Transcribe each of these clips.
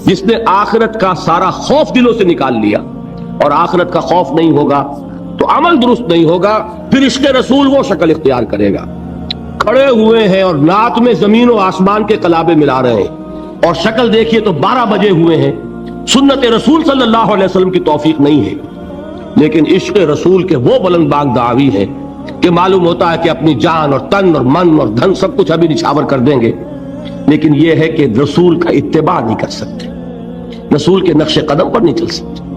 جس نے آخرت کا سارا خوف دلوں سے نکال لیا اور آخرت کا خوف نہیں ہوگا تو عمل درست نہیں ہوگا، پھر عشق رسول وہ شکل اختیار کرے گا۔ کھڑے ہوئے ہیں اور نعت میں زمین و آسمان کے کلابے ملا رہے ہیں اور شکل دیکھیے تو 12 بجے ہوئے ہیں۔ سنت رسول صلی اللہ علیہ وسلم کی توفیق نہیں ہے، لیکن عشق رسول کے وہ بلند باغ دعوی ہیں کہ معلوم ہوتا ہے کہ اپنی جان اور تن اور من اور دھن سب کچھ ابھی نچھاور کر دیں گے، لیکن یہ ہے کہ رسول کا اتباع نہیں کر سکتے، رسول کے نقش قدم پر نہیں چل سکتے۔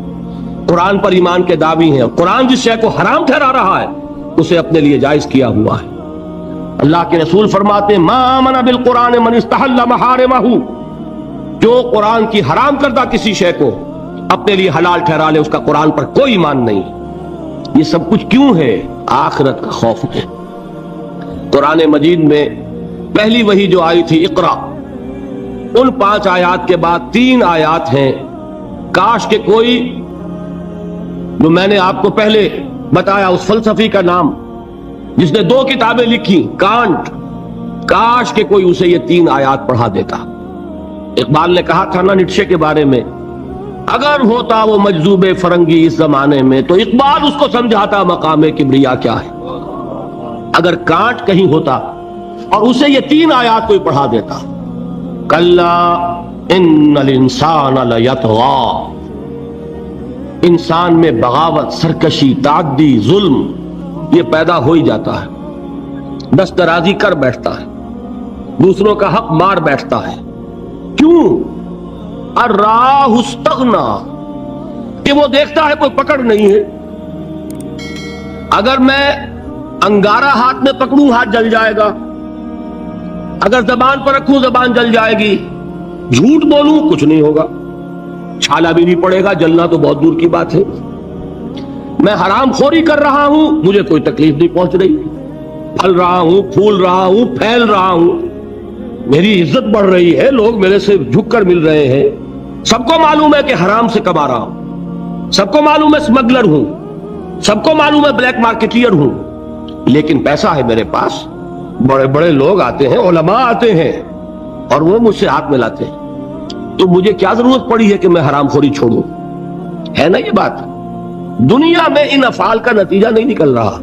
قرآن پر ایمان کے دعوی ہیں اور قرآن جس شے کو حرام ٹھہرا رہا ہے اسے اپنے لیے جائز کیا ہوا ہے۔ اللہ کے رسول فرماتے ہیں ما آمن بالقرآن من استحل محارمہ، جو قرآن کی حرام کردہ کسی شے کو اپنے لیے حلال ٹھہرا لے اس کا قرآن پر کوئی ایمان نہیں۔ یہ سب کچھ کیوں ہے؟ آخرت کا خوف ہے۔ قرآن مجید میں پہلی وحی جو آئی تھی اقرا، ان 5 آیات کے بعد 3 آیات ہیں کاش کہ کوئی، جو میں نے آپ کو پہلے بتایا اس فلسفی کا نام جس نے 2 کتابیں لکھی کانٹ، کاش کہ کوئی اسے یہ 3 آیات پڑھا دیتا۔ اقبال نے کہا تھا نا نیٹشے کے بارے میں، اگر ہوتا وہ مجذوب فرنگی اس زمانے میں تو اقبال اس کو سمجھاتا مقام کبریا کیا ہے۔ اگر کانٹ کہیں ہوتا اور اسے یہ 3 آیات کوئی پڑھا دیتا، کلا ان الانسان لیطغی، انسان میں بغاوت، سرکشی، تعدی، ظلم یہ پیدا ہو ہی جاتا ہے، دست درازی کر بیٹھتا ہے، دوسروں کا حق مار بیٹھتا ہے۔ کیوں؟ الراہ استغنا، کہ وہ دیکھتا ہے کوئی پکڑ نہیں ہے۔ اگر میں انگارہ ہاتھ میں پکڑوں ہاتھ جل جائے گا، اگر زبان پر رکھوں زبان جل جائے گی، جھوٹ بولوں کچھ نہیں ہوگا، چھالا بھی نہیں پڑے گا، جلنا تو بہت دور کی بات ہے۔ میں حرام خوری کر رہا ہوں، مجھے کوئی تکلیف نہیں پہنچ رہی، پھل رہا ہوں، پھول رہا ہوں، پھیل رہا ہوں، میری عزت بڑھ رہی ہے، لوگ میرے سے جھک کر مل رہے ہیں، سب کو معلوم ہے کہ حرام سے کما رہا ہوں، سب کو معلوم ہے اسمگلر ہوں، سب کو معلوم ہے بلیک مارکیٹیئر ہوں، لیکن پیسہ ہے میرے پاس، بڑے بڑے لوگ آتے ہیں، علماء آتے ہیں اور وہ مجھ سے ہاتھ ملاتے ہیں، تو مجھے کیا ضرورت پڑی ہے کہ میں حرام خوری چھوڑوں؟ ہے نا یہ بات؟ دنیا میں ان افعال کا نتیجہ نہیں نکل رہا۔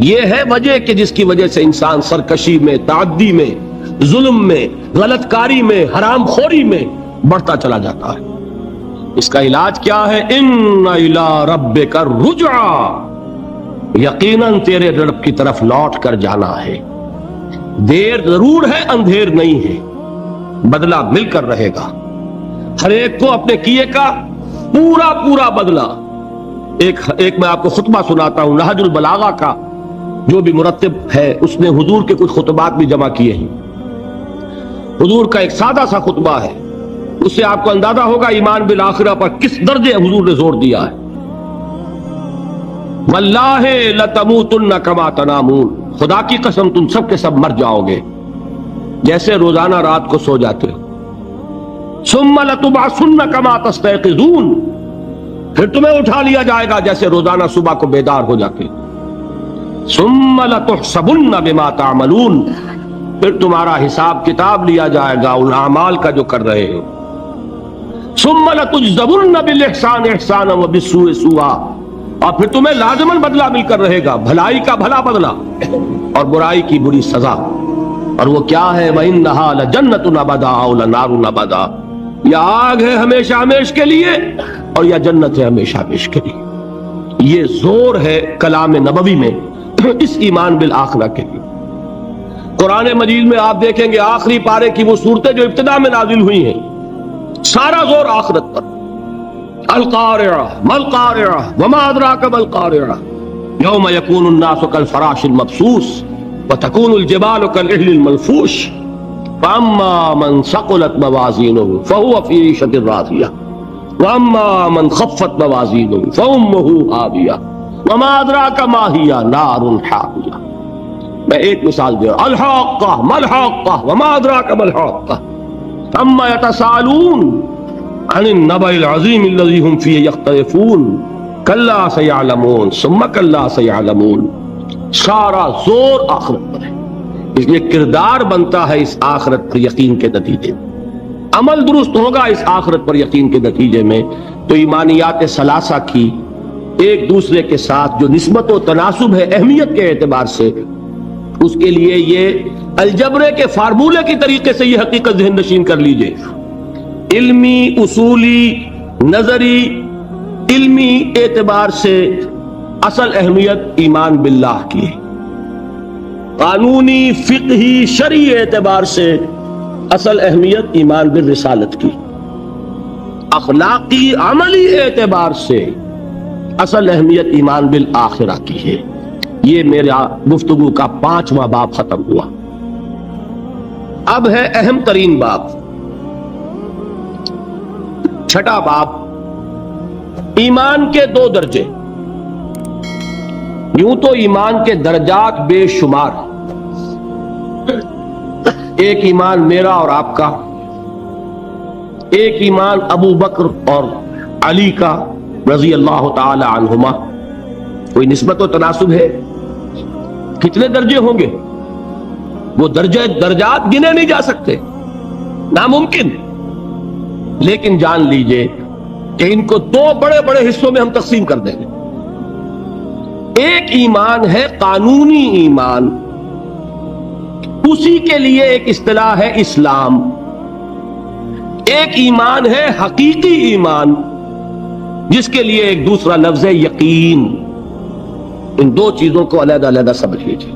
یہ ہے وجہ کہ جس کی وجہ سے انسان سرکشی میں، تعدی میں، ظلم میں، غلط کاری میں، حرام خوری میں بڑھتا چلا جاتا ہے۔ اس کا علاج کیا ہے؟ ان الی ربک الرجعی، یقیناً تیرے رب کی طرف لوٹ کر جانا ہے۔ دیر ضرور ہے، اندھیر نہیں ہے، بدلہ مل کر رہے گا، ہر ایک کو اپنے کیے کا پورا پورا بدلہ۔ ایک میں آپ کو خطبہ سناتا ہوں نہج البلاغہ کا، جو بھی مرتب ہے اس نے حضور کے کچھ خطبات بھی جمع کیے ہیں۔ حضور کا ایک سادہ سا خطبہ ہے، اس سے آپ کو اندازہ ہوگا ایمان بالآخرہ پر کس درجے حضور نے زور دیا ہے۔ واللہ لتموتن کما تنامون، خدا کی قسم تم سب کے سب مر جاؤ گے جیسے روزانہ رات کو سو جاتے ہو۔ ثم لتبعثن کما تستيقظون، پھر تمہیں اٹھا لیا جائے گا جیسے روزانہ صبح کو بیدار ہو جاتے۔ ثم لتحسبن بما تعملون، پھر تمہارا حساب کتاب لیا جائے گا ان اعمال کا جو کر رہے ہو۔ ثم لتجزون بالاحسان احسانا وبالسوء سوءا، اور پھر تمہیں لازماً بدلہ مل کر رہے گا، بھلائی کا بھلا بدلہ اور برائی کی بری سزا۔ اور وہ کیا ہے؟ وَإِنَّهَا لَجَنَّةٌ أَبَدًا أَوْ لَنَارٌ أَبَدًا، یا آگ ہے ہمیشہ ہمیش کے لیے اور یا جنت ہے ہمیشہ ہمیش کے لیے۔ یہ زور ہے کلام نبوی میں اس ایمان بالآخرہ کے لیے۔ قرآن مجید میں آپ دیکھیں گے آخری پارے کی وہ صورتیں جو ابتدا میں نازل ہوئی ہیں، سارا زور آخرت پر۔ القارعہ ما القارعہ وما ادراک ما القارعہ یوم یکون الناس کالفراش المبثوث وتکون الجبال کالعہن المنفوش فاما من ثقلت موازینہ فهو فی عیشۃ راضیہ واما من خفت موازینہ فامہ ہاویہ وما ادراک ما ہی نار حامیہ۔ میں ایک مثال دے رہا ہوں، الحاقہ ما الحاقہ وما ادراک ما الحاقہ اما یتساءلون عن النبأ العظیم الذی هم فیہ یختلفون کلا سیعلمون ثم کلا سیعلمون۔ سارا زور آخرت پر ہے، اس لیے کردار بنتا ہے اس آخرت پر یقین کے نتیجے۔ عمل درست ہوگا اس آخرت پر یقین کے نتیجے میں، تو ایمانیات ثلاثہ کی ایک دوسرے کے ساتھ جو نسبت و تناسب ہے اہمیت کے اعتبار سے، اس کے لیے یہ الجبرے کے فارمولے کی طریقے سے یہ حقیقت ذہن نشین کر لیجئے، علمی، اصولی، نظری، علمی اعتبار سے اصل اہمیت ایمان باللہ کی ہے، قانونی، فقہی، شرعی اعتبار سے اصل اہمیت ایمان بالرسالت کی، اخلاقی، عملی اعتبار سے اصل اہمیت ایمان بالآخرہ کی ہے۔ یہ میرا گفتگو کا 5واں باب ختم ہوا۔ اب ہے اہم ترین باب، 6واں باب، ایمان کے 2 درجے۔ یوں تو ایمان کے درجات بے شمار، ایک ایمان میرا اور آپ کا، ایک ایمان ابو بکر اور علی کا رضی اللہ تعالی عنہما، کوئی نسبت و تناسب ہے؟ کتنے درجے ہوں گے؟ وہ درجات گنے نہیں جا سکتے، ناممکن۔ لیکن جان لیجئے کہ ان کو 2 بڑے بڑے حصوں میں ہم تقسیم کر دیں گے۔ ایک ایمان ہے قانونی ایمان، اسی کے لیے ایک اصطلاح ہے اسلام۔ ایک ایمان ہے حقیقی ایمان، جس کے لیے ایک دوسرا لفظ ہے یقین۔ ان 2 چیزوں کو علیحدہ علیحدہ سمجھ لیجیے۔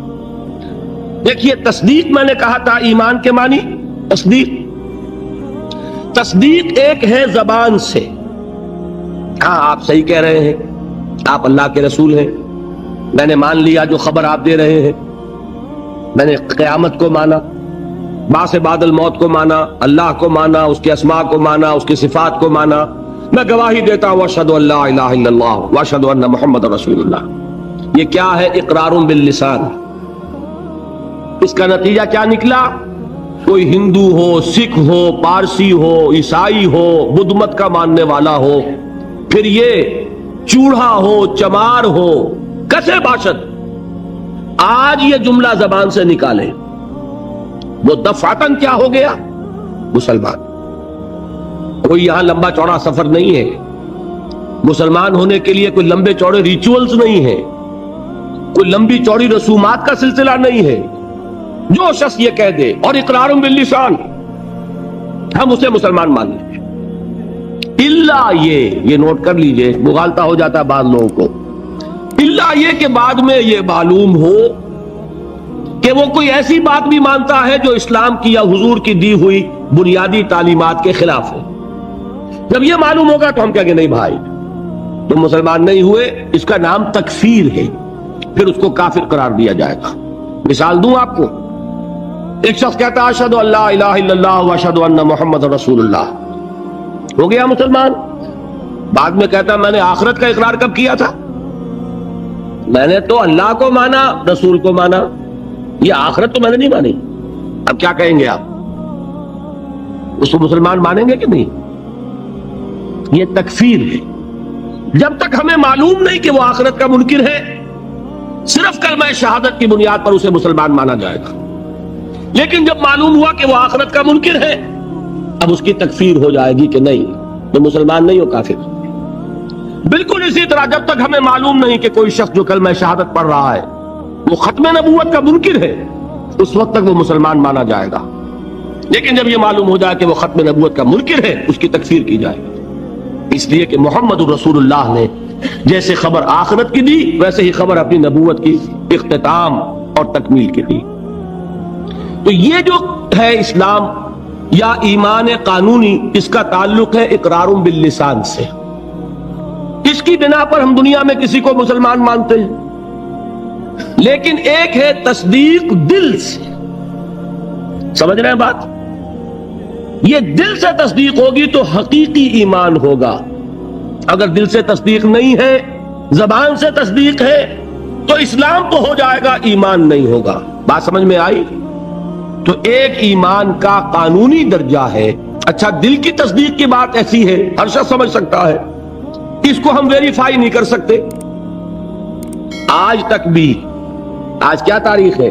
دیکھیے، تصدیق میں نے کہا تھا ایمان کے معنی تصدیق ایک ہے زبان سے، ہاں آپ صحیح کہہ رہے ہیں، آپ اللہ کے رسول ہیں، میں نے مان لیا جو خبر آپ دے رہے ہیں، میں نے قیامت کو مانا، بعث بعد الموت کو مانا، اللہ کو مانا، اس کے اسماء کو مانا، اس کی صفات کو مانا، میں گواہی دیتا ہوں اشہد ان لا الہ الا اللہ واشہد ان محمد رسول اللہ۔ یہ کیا ہے؟ اقرار باللسان۔ اس کا نتیجہ کیا نکلا؟ کوئی ہندو ہو، سکھ ہو، پارسی ہو، عیسائی ہو، بدھ مت کا ماننے والا ہو، پھر یہ چوڑا ہو، چمار ہو، کسے باشد، آج یہ جملہ زبان سے نکالے، وہ دفعتاً کیا ہو گیا؟ مسلمان۔ کوئی یہاں لمبا چوڑا سفر نہیں ہے، مسلمان ہونے کے لیے کوئی لمبے چوڑے ریچولز نہیں ہے، کوئی لمبی چوڑی رسومات کا سلسلہ نہیں ہے۔ جو شخص یہ کہہ دے اور اقرار باللسان، ہم اسے مسلمان مان لیں، الا یہ نوٹ کر لیجئے، مغالطہ ہو جاتا ہے بعض لوگوں کو، الا یہ کہ بعد میں یہ معلوم ہو کہ وہ کوئی ایسی بات بھی مانتا ہے جو اسلام کی یا حضور کی دی ہوئی بنیادی تعلیمات کے خلاف ہے۔ جب یہ معلوم ہوگا تو ہم کہیں گے نہیں بھائی تم مسلمان نہیں ہوئے، اس کا نام تکفیر ہے، پھر اس کو کافر قرار دیا جائے گا۔ مثال دوں آپ کو، ایک شخص کہتا ہے اشہد ان لا الہ الا اللہ واشہد ان محمد رسول اللہ، ہو گیا مسلمان۔ بعد میں کہتا ہے میں نے آخرت کا اقرار کب کیا تھا؟ میں نے تو اللہ کو مانا، رسول کو مانا، یہ آخرت تو میں نے نہیں مانی۔ اب کیا کہیں گے آپ؟ اس کو مسلمان مانیں گے کہ نہیں؟ یہ تکفیر ہے۔ جب تک ہمیں معلوم نہیں کہ وہ آخرت کا منکر ہے، صرف کلمہ شہادت کی بنیاد پر اسے مسلمان مانا جائے گا۔ لیکن جب معلوم ہوا کہ وہ آخرت کا منکر ہے، اب اس کی تکفیر ہو جائے گی کہ نہیں تو مسلمان نہیں ہو، کافر۔ بالکل اسی طرح جب تک ہمیں معلوم نہیں کہ کوئی شخص جو کلمہ شہادت پڑھ رہا ہے وہ ختم نبوت کا منکر ہے، اس وقت تک وہ مسلمان مانا جائے گا۔ لیکن جب یہ معلوم ہو جائے کہ وہ ختم نبوت کا منکر ہے، اس کی تکفیر کی جائے گی، اس لیے کہ محمد رسول اللہ نے جیسے خبر آخرت کی دی، ویسے ہی خبر اپنی نبوت کی اختتام اور تکمیل کی دی۔ تو یہ جو ہے اسلام یا ایمان قانونی، اس کا تعلق ہے اقرار باللسان سے۔ اس کی بنا پر ہم دنیا میں کسی کو مسلمان مانتے ہیں، لیکن ایک ہے تصدیق دل سے۔ سمجھ رہے ہیں بات؟ یہ دل سے تصدیق ہوگی تو حقیقی ایمان ہوگا۔ اگر دل سے تصدیق نہیں ہے، زبان سے تصدیق ہے، تو اسلام تو ہو جائے گا، ایمان نہیں ہوگا۔ بات سمجھ میں آئی؟ تو ایک ایمان کا قانونی درجہ ہے۔ اچھا، دل کی تصدیق کی بات ایسی ہے، ہر شخص سمجھ سکتا ہے، اس کو ہم ویریفائی نہیں کر سکتے۔ آج تک بھی، آج کیا تاریخ ہے؟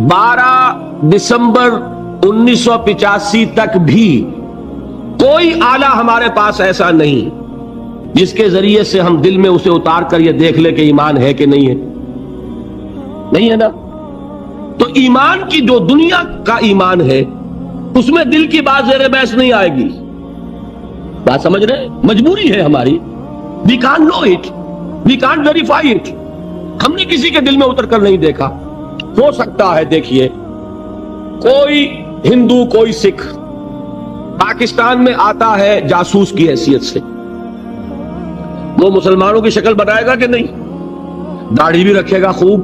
12 دسمبر 1985 تک بھی کوئی آلہ ہمارے پاس ایسا نہیں جس کے ذریعے سے ہم دل میں اسے اتار کر یہ دیکھ لیں کہ ایمان ہے کہ نہیں ہے. نہیں ہے نا. تو ایمان کی جو دنیا کا ایمان ہے اس میں دل کی بات زیر بحث نہیں آئے گی. بات سمجھ رہے؟ مجبوری ہے ہماری. We can't know it, we can't verify it. ہم نے کسی کے دل میں اتر کر نہیں دیکھا. ہو سکتا ہے دیکھیے کوئی ہندو کوئی سکھ پاکستان میں آتا ہے جاسوس کی حیثیت سے, وہ مسلمانوں کی شکل بنائے گا کہ نہیں؟ داڑھی بھی رکھے گا, خوب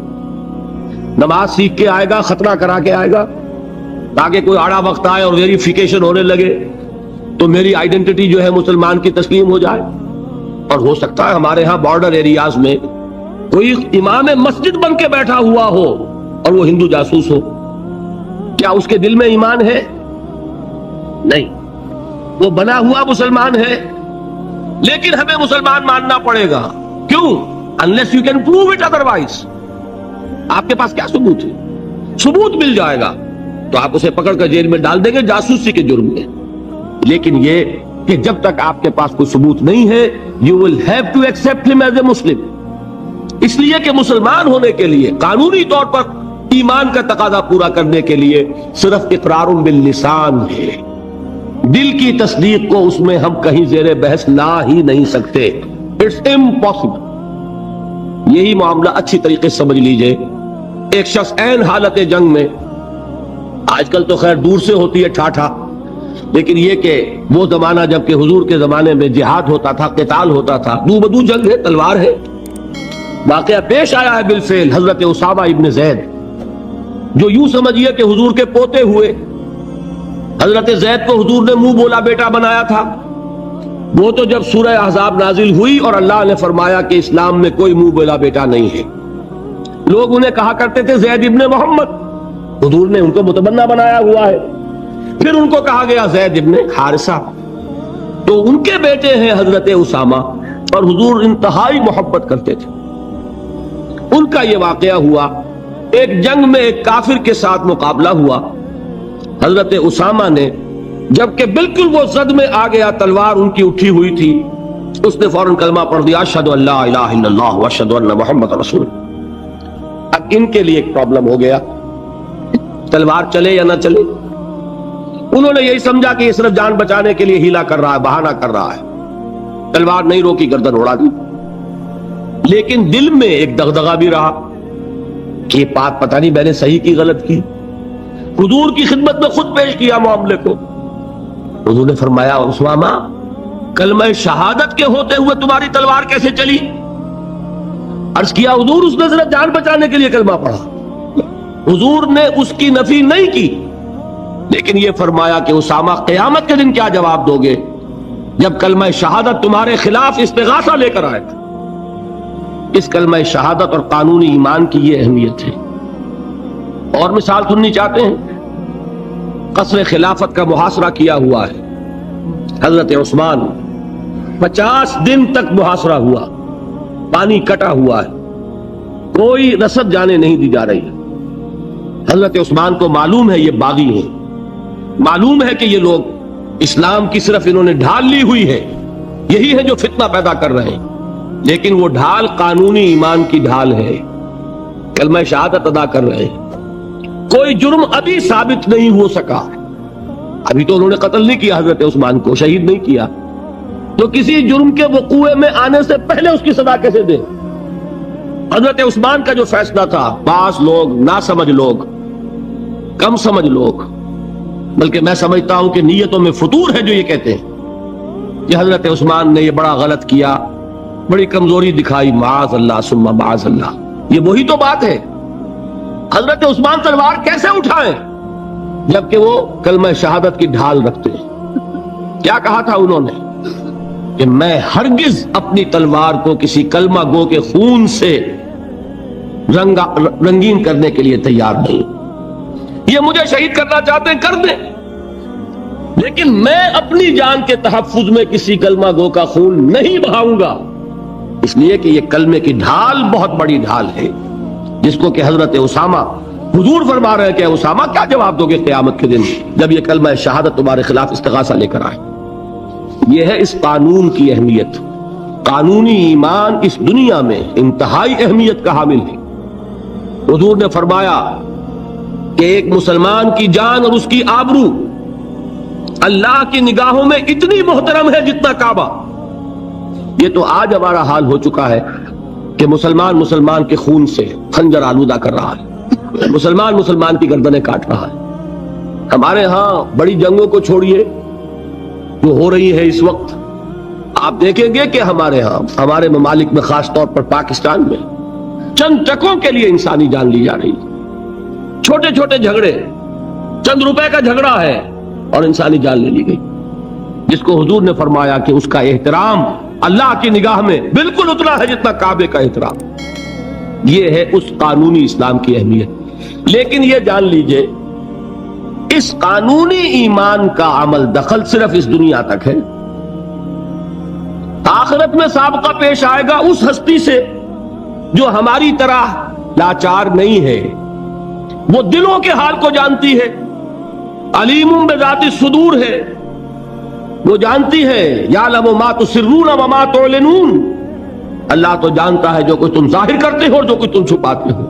نماز سیکھ کے آئے گا, خطرہ کرا کے آئے گا تاکہ کوئی آڑا وقت آئے اور ویریفیکیشن ہونے لگے تو میری آئیڈینٹی جو ہے مسلمان کی تسلیم ہو جائے. اور ہو سکتا ہے ہمارے ہاں بارڈر ایریاز میں کوئی امام مسجد بن کے بیٹھا ہوا ہو اور وہ ہندو جاسوس ہو. کیا اس کے دل میں ایمان ہے؟ نہیں, وہ بنا ہوا مسلمان ہے, لیکن ہمیں مسلمان ماننا پڑے گا. کیوں؟ unless you can prove it otherwise. آپ کے پاس کیا ثبوت ہے؟ ثبوت مل جائے گا تو آپ اسے پکڑ کر جیل میں ڈال دیں گے جاسوسی کے جرم میں. لیکن یہ کہ جب تک آپ کے پاس کوئی ثبوت نہیں ہے you will have to accept him as a Muslim. اس لیے کہ مسلمان ہونے کے لیے قانونی طور پر ایمان کا تقاضا پورا کرنے کے لیے صرف اقرار باللسان ہے. دل کی تصدیق کو اس میں ہم کہیں زیر بحث لا ہی نہیں سکتے. It's impossible. یہی معاملہ اچھی طریقے سے سمجھ لیجئے. ایک شخص عین حالت جنگ میں, آج کل تو خیر دور سے ہوتی ہے ٹھاٹھا, لیکن یہ کہ وہ زمانہ جب کہ حضور کے زمانے میں جہاد ہوتا تھا, قتال ہوتا تھا, دو بدو جنگ ہے, تلوار ہے. واقعہ پیش آیا ہے بالفعل حضرت اسامہ ابن زید, جو یوں سمجھیے کہ حضور کے پوتے ہوئے. حضرت زید کو حضور نے منہ بولا بیٹا بنایا تھا. وہ تو جب سورہ احزاب نازل ہوئی اور اللہ نے فرمایا کہ اسلام میں کوئی منہ بولا بیٹا نہیں ہے, لوگ انہیں کہا کرتے تھے زید ابن محمد. حضور نے ان کو متبنہ بنایا ہوا ہے. پھر ان کو کہا گیا زید ابن حارثہ, تو ان کے بیٹے ہیں حضرت اسامہ, اور حضور انتہائی محبت کرتے تھے. ان کا یہ واقعہ ہوا, ایک جنگ میں ایک کافر کے ساتھ مقابلہ ہوا. حضرت اسامہ نے جبکہ بالکل وہ زد میں آ گیا, تلوار ان کی اٹھی ہوئی تھی, اس نے فوراً کلمہ پڑھ دیا اشہد ان لا الہ الا اللہ واشہد ان محمد رسول. اب ان کے لیے ایک پرابلم ہو گیا, تلوار چلے یا نہ چلے. انہوں نے یہی سمجھا کہ یہ صرف جان بچانے کے لیے ہیلا کر رہا ہے, بہانہ کر رہا ہے. تلوار نہیں روکی, گردن اڑا دی. لیکن دل میں ایک دغدغہ بھی رہا کہ یہ بات پتہ نہیں میں نے صحیح کی غلط کی. حضور کی خدمت میں خود پیش کیا معاملے کو. حضور نے فرمایا اسامہ کلمہ شہادت کے ہوتے ہوئے تمہاری تلوار کیسے چلی؟ عرض کیا حضور اس نے صرف جان بچانے کے لیے کلمہ پڑھا. حضور نے اس کی نفی نہیں کی, لیکن یہ فرمایا کہ اسامہ قیامت کے دن کیا جواب دو گے جب کلمہ شہادت تمہارے خلاف استغاثہ لے کر آئے تھے. اس کلمہ شہادت اور قانونی ایمان کی یہ اہمیت ہے. اور مثال سننی چاہتے ہیں؟ قصر خلافت کا محاصرہ کیا ہوا ہے. حضرت عثمان 50 دن تک محاصرہ ہوا, پانی کٹا ہوا ہے, کوئی رسد جانے نہیں دی جا رہی ہے. حضرت عثمان کو معلوم ہے یہ باغی ہیں, معلوم ہے کہ یہ لوگ اسلام کی صرف انہوں نے ڈھال لی ہوئی ہے, یہی ہے جو فتنہ پیدا کر رہے ہیں. لیکن وہ ڈھال قانونی ایمان کی ڈھال ہے, کلمہ شہادت ادا کر رہے ہیں. کوئی جرم ابھی ثابت نہیں ہو سکا. ابھی تو انہوں نے قتل نہیں کیا حضرت عثمان کو, شہید نہیں کیا, تو کسی جرم کے وقوع میں آنے سے پہلے اس کی سزا کیسے دے؟ حضرت عثمان کا جو فیصلہ تھا, بعض لوگ ناسمجھ لوگ, کم سمجھ لوگ, بلکہ میں سمجھتا ہوں کہ نیتوں میں فطور ہے جو یہ کہتے ہیں کہ حضرت عثمان نے یہ بڑا غلط کیا, بڑی کمزوری دکھائی. معاذ اللہ ثم معاذ اللہ. یہ وہی تو بات ہے. حضرت عثمان تلوار کیسے اٹھائیں جبکہ وہ کلمہ شہادت کی ڈھال رکھتے ہیں؟ کیا کہا تھا انہوں نے کہ میں ہرگز اپنی تلوار کو کسی کلمہ گو کے خون سے رنگین کرنے کے لیے تیار نہیں. یہ مجھے شہید کرنا چاہتے ہیں کر دیں, لیکن میں اپنی جان کے تحفظ میں کسی کلمہ گو کا خون نہیں بہاؤں گا. اس لیے کہ یہ کلمے کی ڈھال بہت بڑی ڈھال ہے, جس کو کہ حضرت اسامہ حضور فرما رہے ہیں کہ اسامہ کیا جواب دو گے قیامت کے دن جب یہ کلمہ شہادت تمہارے خلاف استغاثہ لے کر آئے؟ یہ ہے اس قانون کی اہمیت. قانونی ایمان اس دنیا میں انتہائی اہمیت کا حامل ہے. حضور نے فرمایا کہ ایک مسلمان کی جان اور اس کی آبرو اللہ کی نگاہوں میں اتنی محترم ہے جتنا کعبہ. یہ تو آج ہمارا حال ہو چکا ہے کہ مسلمان کے خون سے خنجر آلودہ کر رہا ہے، مسلمان کی گردنیں کاٹ رہا ہے. ہمارے ہاں بڑی جنگوں کو چھوڑیے جو ہو رہی ہے اس وقت، آپ دیکھیں گے کہ ہمارے ہاں ہمارے ممالک میں خاص طور پر پاکستان میں چند ٹکوں کے لیے انسانی جان لی جا رہی ہے. چھوٹے چھوٹے جھگڑے، چند روپے کا جھگڑا ہے اور انسانی جان لے لی گئی، جس کو حضور نے فرمایا کہ اس کا احترام اللہ کی نگاہ میں بالکل اتنا ہے جتنا کعبے کا احترام. یہ ہے اس قانونی اسلام کی اہمیت. لیکن یہ جان لیجئے اس قانونی ایمان کا عمل دخل صرف اس دنیا تک ہے. آخرت میں سابقہ پیش آئے گا اس ہستی سے جو ہماری طرح لاچار نہیں ہے، وہ دلوں کے حال کو جانتی ہے، علیم بذات الصدور ہے، وہ جانتی ہے یعلم ما تسرون وما تعلنون. اللہ تو جانتا ہے جو کچھ تم ظاہر کرتے ہو اور جو کچھ تم چھپاتے ہو.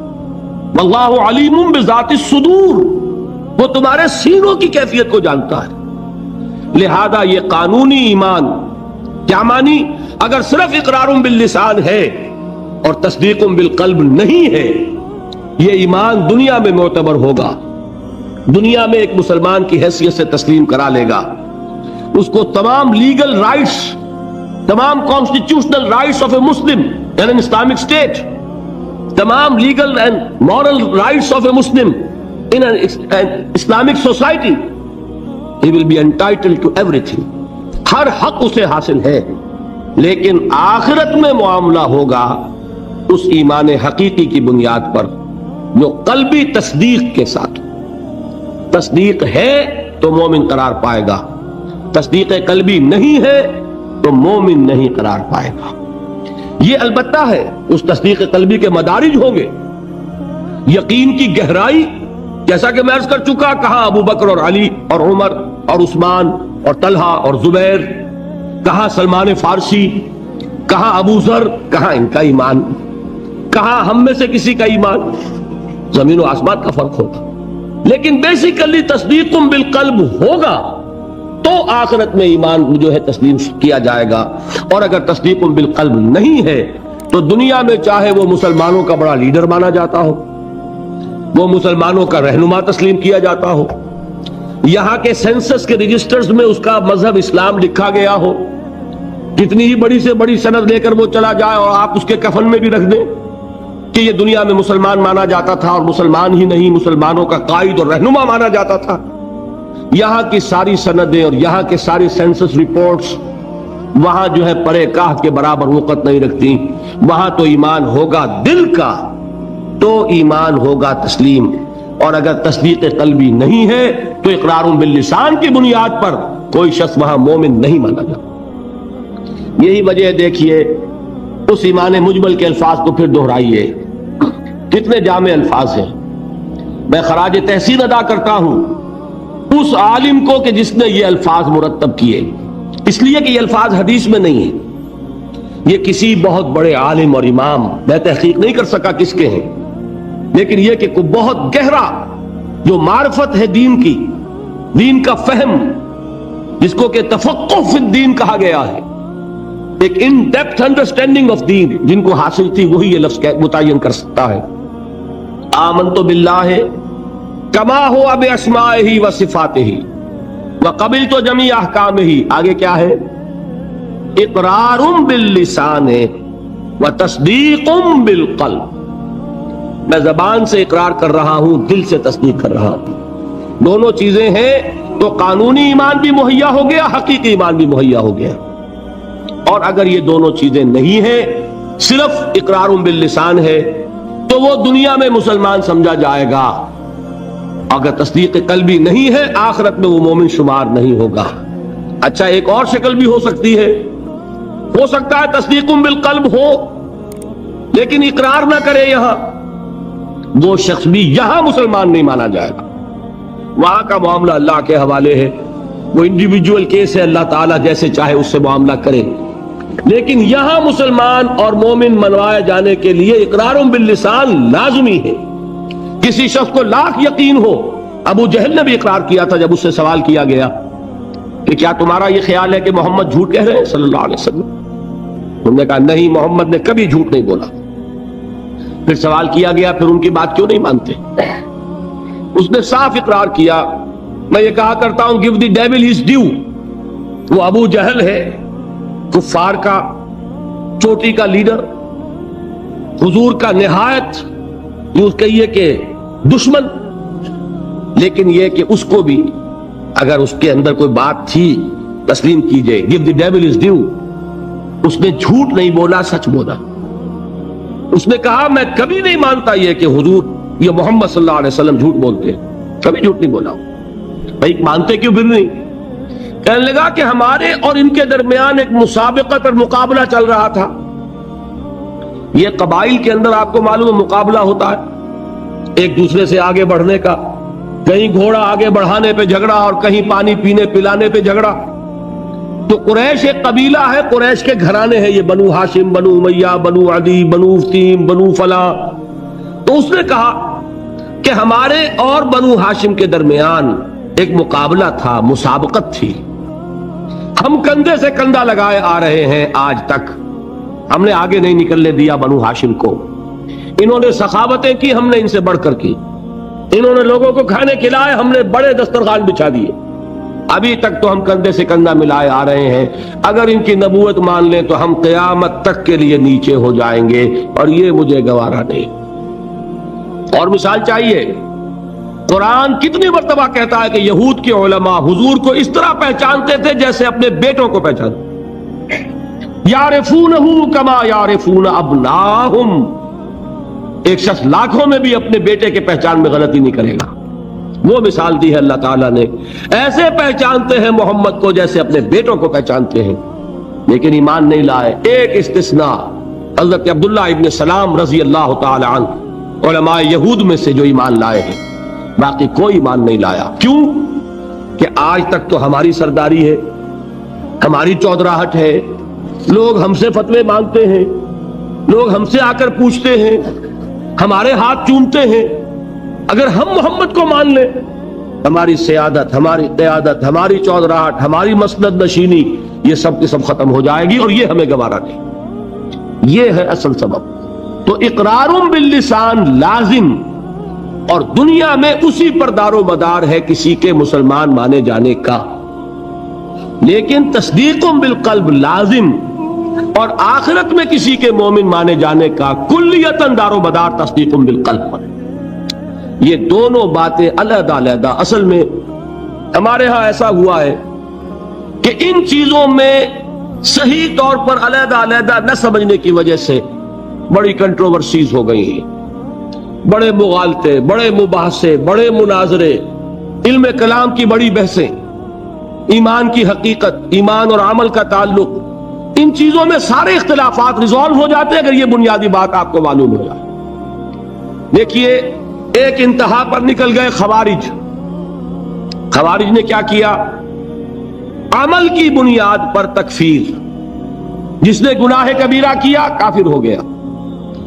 واللہ علیم بذات الصدور، وہ تمہارے سینوں کی کیفیت کو جانتا ہے. لہذا یہ قانونی ایمان کیا مانی؟ اگر صرف اقرار باللسان ہے اور تصدیق بالقلب نہیں ہے، یہ ایمان دنیا میں معتبر ہوگا، دنیا میں ایک مسلمان کی حیثیت سے تسلیم کرا لے گا. اس کو تمام لیگل رائٹس، تمام constitutional rights of a Muslim in an Islamic state, تمام legal and moral rights of a Muslim in an Islamic society, he will be entitled to everything. ہر حق اسے حاصل ہے. لیکن آخرت میں معاملہ ہوگا اس ایمان حقیقی کی بنیاد پر جو قلبی تصدیق کے ساتھ. تصدیق ہے تو مومن قرار پائے گا، تصدیق قلبی نہیں ہے تو مومن نہیں قرار پائے گا. یہ البتہ ہے اس تصدیق قلبی کے مدارج ہوں گے. یقین کی گہرائی جیسا کہ میں عرض کر چکا، کہاں ابو بکر اور علی اور عمر اور عثمان اور طلحہ اور زبیر، کہاں سلمان فارسی، کہاں ابو ذر، کہاں ان کا ایمان، کہاں ہم میں سے کسی کا ایمان. زمین و آسمان کا فرق ہوگا. لیکن بیسیکلی تصدیق بالقلب ہوگا تو آخرت میں ایمان جو ہے تسلیم کیا جائے گا. اور اگر تصدیق بالقلب نہیں ہے تو دنیا میں چاہے وہ مسلمانوں کا بڑا لیڈر مانا جاتا ہو، وہ مسلمانوں کا رہنما تسلیم کیا جاتا ہو، یہاں کے سینسس کے رجسٹرز میں اس کا مذہب اسلام لکھا گیا ہو، کتنی ہی بڑی سے بڑی سند لے کر وہ چلا جائے اور آپ اس کے کفن میں بھی رکھ دیں کہ یہ دنیا میں مسلمان مانا جاتا تھا، اور مسلمان ہی نہیں مسلمانوں کا قائد اور رہنما مانا جاتا تھا. یہاں کی ساری سندیں اور یہاں کے ساری سینسس رپورٹس وہاں جو ہے پرے کاہ کے برابر وقت نہیں رکھتی. وہاں تو ایمان ہوگا دل کا تو ایمان ہوگا تسلیم. اور اگر تصدیق قلبی نہیں ہے تو اقرار باللسان کی بنیاد پر کوئی شخص وہاں مومن نہیں مانا جاتا. یہی وجہ دیکھیے اس ایمان مجمل کے الفاظ کو پھر دہرائیے، کتنے جامع الفاظ ہیں. میں خراج تحسین ادا کرتا ہوں اس عالم کو کہ جس نے یہ الفاظ مرتب کیے، اس لیے کہ یہ الفاظ حدیث میں نہیں ہیں، یہ کسی بہت بڑے عالم اور امام، میں تحقیق نہیں کر سکا کس کے ہیں، لیکن یہ کہ کوئی بہت گہرا جو معرفت ہے دین کی، دین کا فہم جس کو کہ تفقہ فی الدین کہا گیا ہے، ایک ان ڈیپتھ انڈرسٹینڈنگ آف دین جن کو حاصل تھی، وہی یہ لفظ متعین کر سکتا ہے. آمنت باللہ کما ہوا باسمائہ و صفاتہ وقبلت جمیع احکامہ. آگے کیا ہے؟ اقرار باللسان و تصدیق بالقلب. میں زبان سے اقرار کر رہا ہوں، دل سے تصدیق کر رہا ہوں. دونوں چیزیں ہیں تو قانونی ایمان بھی مہیا ہو گیا، حقیقی ایمان بھی مہیا ہو گیا. اور اگر یہ دونوں چیزیں نہیں ہیں، صرف اقرار باللسان ہے تو وہ دنیا میں مسلمان سمجھا جائے گا. اگر تصدیق قلبی نہیں ہے آخرت میں وہ مومن شمار نہیں ہوگا. اچھا ایک اور شکل بھی ہو سکتی ہے، ہو سکتا ہے تصدیق بالقلب ہو لیکن اقرار نہ کرے. یہاں وہ شخص بھی یہاں مسلمان نہیں مانا جائے گا. وہاں کا معاملہ اللہ کے حوالے ہے، وہ انڈیویجول کیس ہے، اللہ تعالیٰ جیسے چاہے اس سے معاملہ کرے. لیکن یہاں مسلمان اور مومن منوائے جانے کے لیے اقرار باللسان لازمی ہے. کسی شخص کو لاکھ یقین ہو، ابو جہل نے بھی اقرار کیا تھا جب اس سے سوال کیا گیا کہ کیا تمہارا یہ خیال ہے کہ محمد جھوٹ کہہ رہے ہیں صلی اللہ علیہ وسلم؟ انہوں نے کہا نہیں، محمد نے کبھی جھوٹ نہیں بولا. پھر سوال کیا گیا پھر ان کی بات کیوں نہیں مانتے؟ اس نے صاف اقرار کیا، میں یہ کہا کرتا ہوں give the devil his due. وہ ابو جہل ہے، کفار کا چوٹی کا لیڈر، حضور کا نہایت یوں کہیے کہ دشمن. لیکن یہ کہ اس کو بھی اگر اس کے اندر کوئی بات تھی تسلیم کیجئے. give the devil his due. اس نے جھوٹ نہیں بولا، سچ بولا. اس نے کہا میں کبھی نہیں مانتا یہ کہ حضور یہ محمد صلی اللہ علیہ وسلم جھوٹ بولتے ہیں، کبھی جھوٹ نہیں بولا. بھائی مانتے کیوں پھر نہیں؟ کہنے لگا کہ ہمارے اور ان کے درمیان ایک مسابقت اور مقابلہ چل رہا تھا. یہ قبائل کے اندر آپ کو معلوم ہے مقابلہ ہوتا ہے ایک دوسرے سے آگے بڑھنے کا. کہیں گھوڑا آگے بڑھانے پہ جھگڑا اور کہیں پانی پینے پلانے پہ جھگڑا. تو قریش ایک قبیلہ ہے، قریش کے گھرانے ہیں یہ، بنو ہاشم، بنو امیہ، بنو عدی، بنو تیم، بنو فلاں. تو اس نے کہا کہ ہمارے اور بنو ہاشم کے درمیان ایک مقابلہ تھا، مسابقت تھی. ہم کندھے سے کندھا لگائے آ رہے ہیں آج تک، ہم نے آگے نہیں نکلنے دیا بنو ہاشم کو. انہوں نے سخاوتیں کی، ہم نے ان سے بڑھ کر کی. انہوں نے لوگوں کو کھانے کھلائے، ہم نے بڑے دسترخوان بچھا دیے. ابھی تک تو ہم کندھے سے کندھا ملائے آ رہے ہیں. اگر ان کی نبوت مان لیں تو ہم قیامت تک کے لیے نیچے ہو جائیں گے، اور یہ مجھے گوارا نہیں. اور مثال چاہیے؟ قرآن کتنی مرتبہ کہتا ہے کہ یہود کے علماء حضور کو اس طرح پہچانتے تھے جیسے اپنے بیٹوں کو پہچانتے. یعرفونہ کما یعرفون ابناہم. ایک شخص لاکھوں میں بھی اپنے بیٹے کے پہچان میں غلطی نہیں کرے گا. وہ مثال دی ہے اللہ تعالیٰ نے. ایسے پہچانتے ہیں محمد کو جیسے اپنے بیٹوں کو پہچانتے ہیں، لیکن ایمان نہیں لائے. ایک استثناء حضرت عبداللہ ابن سلام رضی اللہ تعالی عنہ، علماء یہود میں سے جو ایمان لائے ہیں، باقی کوئی ایمان نہیں لایا. کیوں؟ کہ آج تک تو ہماری سرداری ہے، ہماری چودراہٹ ہے، لوگ ہم سے فتوے مانگتے ہیں، لوگ ہم سے آ کر پوچھتے ہیں، ہمارے ہاتھ چومتے ہیں. اگر ہم محمد کو مان لیں، ہماری سیادت، ہماری قیادت، ہماری چودراہٹ، ہماری مسند نشینی، یہ سب کی سب ختم ہو جائے گی، اور یہ ہمیں گوارا نہیں. یہ ہے اصل سبب. تو اقرار باللسان لازم، اور دنیا میں اسی پر دار و مدار ہے کسی کے مسلمان مانے جانے کا. لیکن تصدیق بالقلب لازم، اور آخرت میں کسی کے مومن مانے جانے کا کلیتاً دار و مدار تصدیق بالقلب پر. یہ دونوں باتیں علیحدہ علیحدہ. اصل میں ہمارے ہاں ایسا ہوا ہے کہ ان چیزوں میں صحیح طور پر علیحدہ علیحدہ نہ سمجھنے کی وجہ سے بڑی کنٹروورسیز ہو گئی ہیں، بڑے مغالطے، بڑے مباحثے، بڑے مناظرے، علم کلام کی بڑی بحثیں، ایمان کی حقیقت، ایمان اور عمل کا تعلق، ان چیزوں میں سارے اختلافات ریزالو ہو جاتے ہیں اگر یہ بنیادی بات آپ کو معلوم ہو جائے. دیکھیے ایک انتہا پر نکل گئے خوارج. خوارج نے کیا کیا؟ عمل کی بنیاد پر تکفیر. جس نے گناہ کبیرہ کیا کافر ہو گیا،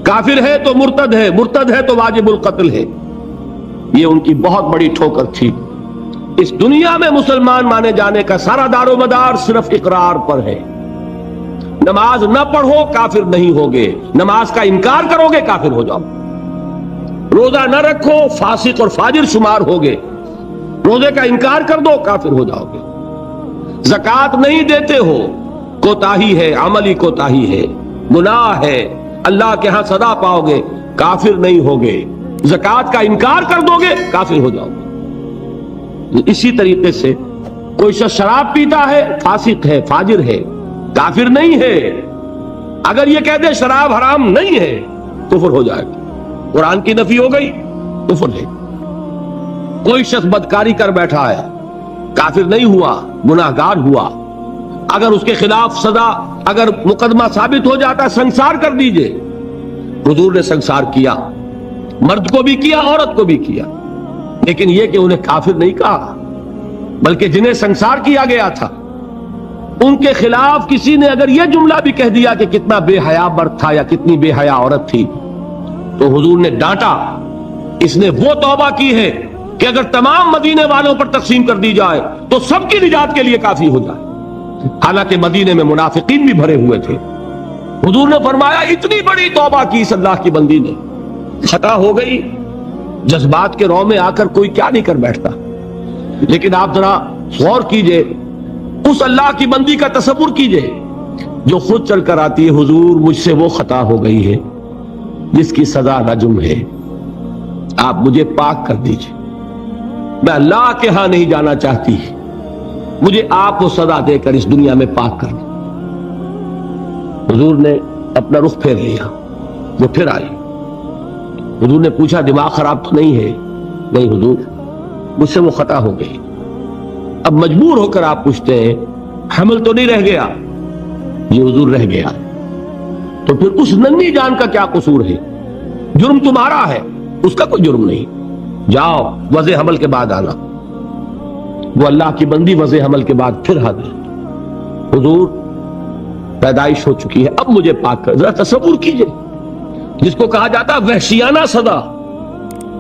کافر ہے تو مرتد ہے، مرتد ہے تو واجب القتل ہے. یہ ان کی بہت بڑی ٹھوکر تھی. اس دنیا میں مسلمان مانے جانے کا سارا دار و مدار صرف اقرار پر ہے. نماز نہ پڑھو کافر نہیں ہوگے، نماز کا انکار کرو گے کافر ہو جاؤ. روزہ نہ رکھو فاسق اور فاجر شمار ہوگے، روزے کا انکار کر دو کافر ہو جاؤ گے. زکوٰۃ نہیں دیتے ہو، کوتاہی ہے، عملی کوتاہی ہے، گناہ ہے، اللہ کے ہاں سزا پاؤ گے، کافر نہیں ہوگے. زکوٰۃ کا انکار کر دو گے کافر ہو جاؤ گے. اسی طریقے سے کوئی شخص شراب پیتا ہے فاسق ہے، فاجر ہے، کافر نہیں ہے. اگر یہ کہہ دے شراب حرام نہیں ہے کفر ہو جائے گا. قرآن کی نفی ہو گئی، کفر ہے. کوئی شخص بدکاری کر بیٹھا ہے، کافر نہیں ہوا، گناہگار ہوا. اگر اس کے خلاف سزا، اگر مقدمہ ثابت ہو جاتا سنسار کر دیجئے. حضور نے سنسار کیا. مرد کو بھی کیا عورت کو بھی کیا، لیکن یہ کہ انہیں کافر نہیں کہا، بلکہ جنہیں سنسار کیا گیا تھا ان کے خلاف کسی نے اگر یہ جملہ بھی کہہ دیا کہ کتنا بے حیا مرد تھا یا کتنی بے حیا عورت تھی، تو حضور نے ڈانٹا، اس نے وہ توبہ کی ہے کہ اگر تمام مدینے والوں پر تقسیم کر دی جائے تو سب کی نجات کے لیے کافی ہو جائے۔ حالانکہ مدینے میں منافقین بھی بھرے ہوئے تھے۔ حضور نے فرمایا اتنی بڑی توبہ کی اس اللہ کی بندی نے، خطا ہو گئی، جذبات کے رو میں آ کر کوئی کیا نہیں کر بیٹھتا، لیکن آپ ذرا غور کیجئے، اس اللہ کی بندی کا تصور کیجئے جو خود چل کر آتی ہے، حضور مجھ سے وہ خطا ہو گئی ہے جس کی سزا رجم ہے، آپ مجھے پاک کر دیجئے، میں اللہ کے ہاں نہیں جانا چاہتی، مجھے آپ وہ سزا دے کر اس دنیا میں پاک کر دیں۔ حضور نے اپنا رخ پھیر لیا، وہ پھر آئی۔ حضور نے پوچھا دماغ خراب تو نہیں ہے؟ نہیں حضور، مجھ سے وہ خطا ہو گئی۔ اب مجبور ہو کر آپ پوچھتے ہیں حمل تو نہیں رہ گیا؟ یہ حضور رہ گیا۔ تو پھر اس ننھی جان کا کیا قصور ہے؟ جرم تمہارا ہے، اس کا کوئی جرم نہیں۔ جاؤ وضع حمل کے بعد آنا۔ وہ اللہ کی بندی وضع حمل کے بعد پھر حاضر، حضور پیدائش ہو چکی ہے، اب مجھے پاک کر۔ ذرا تصور کیجئے، جس کو کہا جاتا ہے وحشیانہ سزا،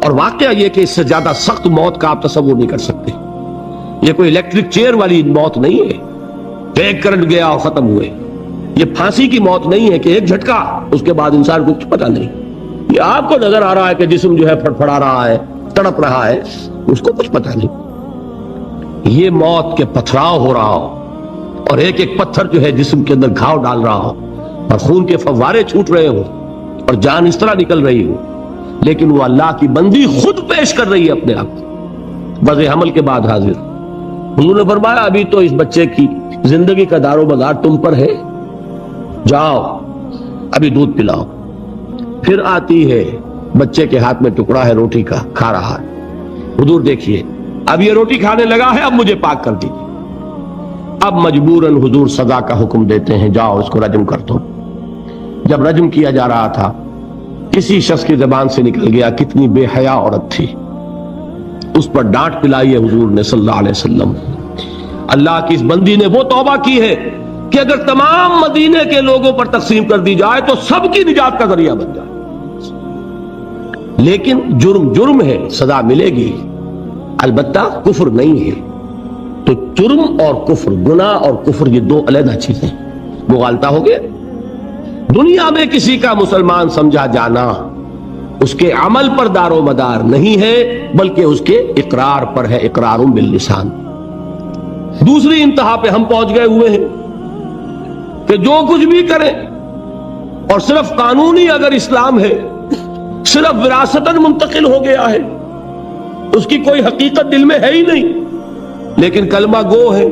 اور واقعہ یہ کہ اس سے زیادہ سخت موت کا آپ تصور نہیں کر سکتے۔ یہ کوئی الیکٹرک چیئر والی موت نہیں ہے کہ ایک کرنٹ گیا اور ختم ہوئے، یہ پھانسی کی موت نہیں ہے کہ ایک جھٹکا اس کے بعد انسان کو کچھ پتا نہیں۔ یہ آپ کو نظر آ رہا ہے کہ جسم جو ہے پھڑپھڑا رہا ہے، تڑپ رہا ہے، اس کو کچھ پتا نہیں۔ یہ موت کے پتھراؤ ہو رہا ہو اور ایک ایک پتھر جو ہے جسم کے اندر گھاؤ ڈال رہا ہو اور خون کے فوارے چھوٹ رہے ہو اور جان اس طرح نکل رہی ہو، لیکن وہ اللہ کی بندی خود پیش کر رہی ہے اپنے آپ کو، وضع حمل کے بعد حاضر۔ حضور نے فرمایا ابھی تو اس بچے کی زندگی کا دار و مدار تم پر ہے، جاؤ ابھی دودھ پلاؤ۔ پھر آتی ہے، بچے کے ہاتھ میں ٹکڑا ہے روٹی کا، کھا رہا ہے۔ حضور دیکھیے اب یہ روٹی کھانے لگا ہے، اب مجھے پاک کر دیجیے۔ اب مجبوراً حضور سزا کا حکم دیتے ہیں، جاؤ اس کو رجم کر دو۔ جب رجم کیا جا رہا تھا، کسی شخص کی زبان سے نکل گیا کتنی بے حیا عورت تھی، اس پر ڈانٹ پلائی ہے حضور نے صلی اللہ علیہ وسلم۔ اللہ کی اس بندی نے وہ توبہ کی ہے کہ اگر تمام مدینے کے لوگوں پر تقسیم کر دی جائے تو سب کی نجات کا ذریعہ بن جائے، لیکن جرم جرم ہے، سزا ملے گی، البتہ کفر نہیں ہے۔ تو جرم اور کفر، گناہ اور کفر، یہ دو علیحدہ چیزیں، مغالطہ ہو گیا۔ دنیا میں کسی کا مسلمان سمجھا جانا اس کے عمل پر دار و مدار نہیں ہے، بلکہ اس کے اقرار پر ہے، اقرار باللسان۔ دوسری انتہا پہ ہم پہنچ گئے ہوئے ہیں کہ جو کچھ بھی کریں، اور صرف قانونی اگر اسلام ہے، صرف وراثتاً منتقل ہو گیا ہے، اس کی کوئی حقیقت دل میں ہے ہی نہیں، لیکن کلمہ گو ہے۔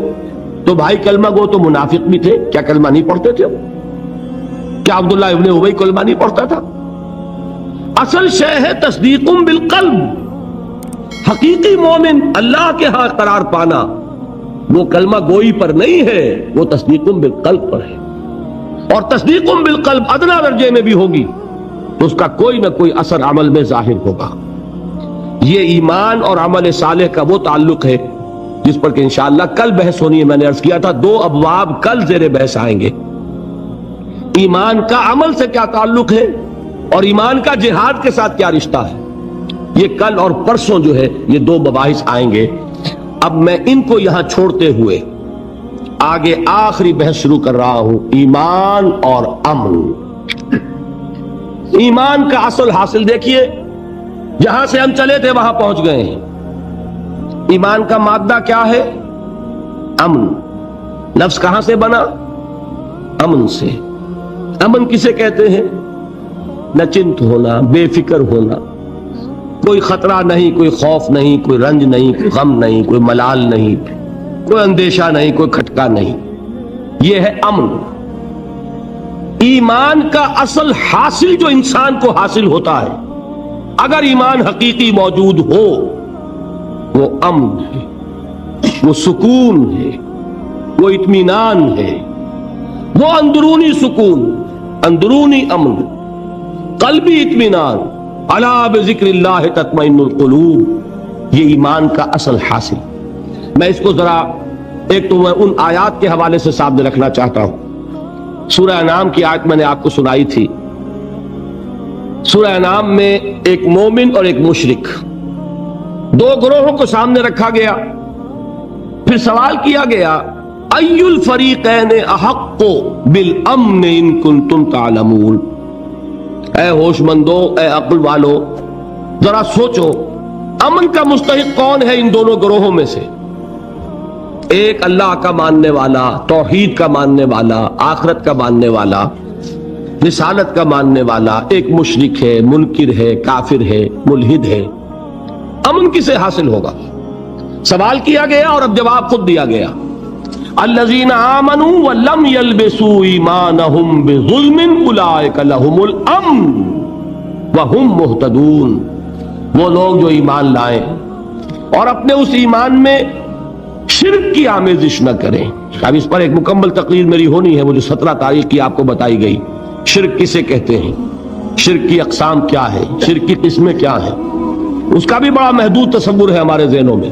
تو بھائی کلمہ گو تو منافق بھی تھے، کیا کلمہ نہیں پڑھتے تھے؟ کیا عبداللہ ابن ابی کلمہ نہیں پڑھتا تھا؟ اصل شے ہے تصدیق بالقلب۔ حقیقی مومن اللہ کے ہاں قرار پانا وہ کلمہ گوئی پر نہیں ہے، وہ تصدیق بالقلب پر ہے، اور تصدیق بالقلب ادنا درجے میں بھی ہوگی تو اس کا کوئی نہ کوئی اثر عمل میں ظاہر ہوگا۔ یہ ایمان اور عمل صالح کا وہ تعلق ہے جس پر کہ انشاءاللہ کل بحث ہونی ہے۔ میں نے عرض کیا تھا 2 ابواب کل زیر بحث آئیں گے، ایمان کا عمل سے کیا تعلق ہے اور ایمان کا جہاد کے ساتھ کیا رشتہ ہے، یہ کل اور پرسوں جو ہے یہ 2 مباحث آئیں گے۔ اب میں ان کو یہاں چھوڑتے ہوئے آگے آخری بحث شروع کر رہا ہوں، ایمان اور امن۔ ایمان کا اصل حاصل دیکھیے، جہاں سے ہم چلے تھے وہاں پہنچ گئے ہیں۔ ایمان کا مادہ کیا ہے؟ امن۔ نفس کہاں سے بنا؟ امن سے۔ امن کسے کہتے ہیں؟ نچنت ہونا، بے فکر ہونا، کوئی خطرہ نہیں، کوئی خوف نہیں، کوئی رنج نہیں، کوئی غم نہیں، کوئی ملال نہیں، کوئی اندیشہ نہیں، کوئی کھٹکا نہیں، یہ ہے امن۔ ایمان کا اصل حاصل جو انسان کو حاصل ہوتا ہے، اگر ایمان حقیقی موجود ہو، وہ امن ہے، وہ سکون ہے، وہ اطمینان ہے، وہ اندرونی سکون، اندرونی امن، قلبی اطمینان، الا بذکر اللہ تطمئن القلوب، یہ ایمان کا اصل حاصل۔ میں اس کو ذرا ایک تو میں ان آیات کے حوالے سے سامنے رکھنا چاہتا ہوں۔ سورہ انعام کی آیت میں نے آپ کو سنائی تھی۔ سورہ انعام میں ایک مومن اور ایک مشرک، دو گروہوں کو سامنے رکھا گیا، پھر سوال کیا گیا ای الفریقین احق بالامن ان کنتم تعلمون۔ اے ہوش مندو، اے عقل والو، ذرا سوچو امن کا مستحق کون ہے ان دونوں گروہوں میں سے؟ ایک اللہ کا ماننے والا، توحید کا ماننے والا، آخرت کا ماننے والا، رسالت کا ماننے والا، ایک مشرک ہے، منکر ہے، کافر ہے، ملحد ہے۔ امن کسے حاصل ہوگا؟ سوال کیا گیا اور اب جواب خود دیا گیا، الذین آمنوا ولم یلبسوا ایمانہم بظلم اولئک لہم الامن وہم مہتدون۔ وہ لوگ جو ایمان لائیں اور اپنے اس ایمان میں شرک کی آمیزش نہ کریں۔ اب اس پر ایک مکمل تقریر میری ہونی ہے، وہ جو 17 تاریخ کی آپ کو بتائی گئی۔ شرک کسے کہتے ہیں، شرک کی اقسام کیا ہے، شرک کی قسمیں کیا ہیں، اس کا بھی بڑا محدود تصور ہے ہمارے ذہنوں میں۔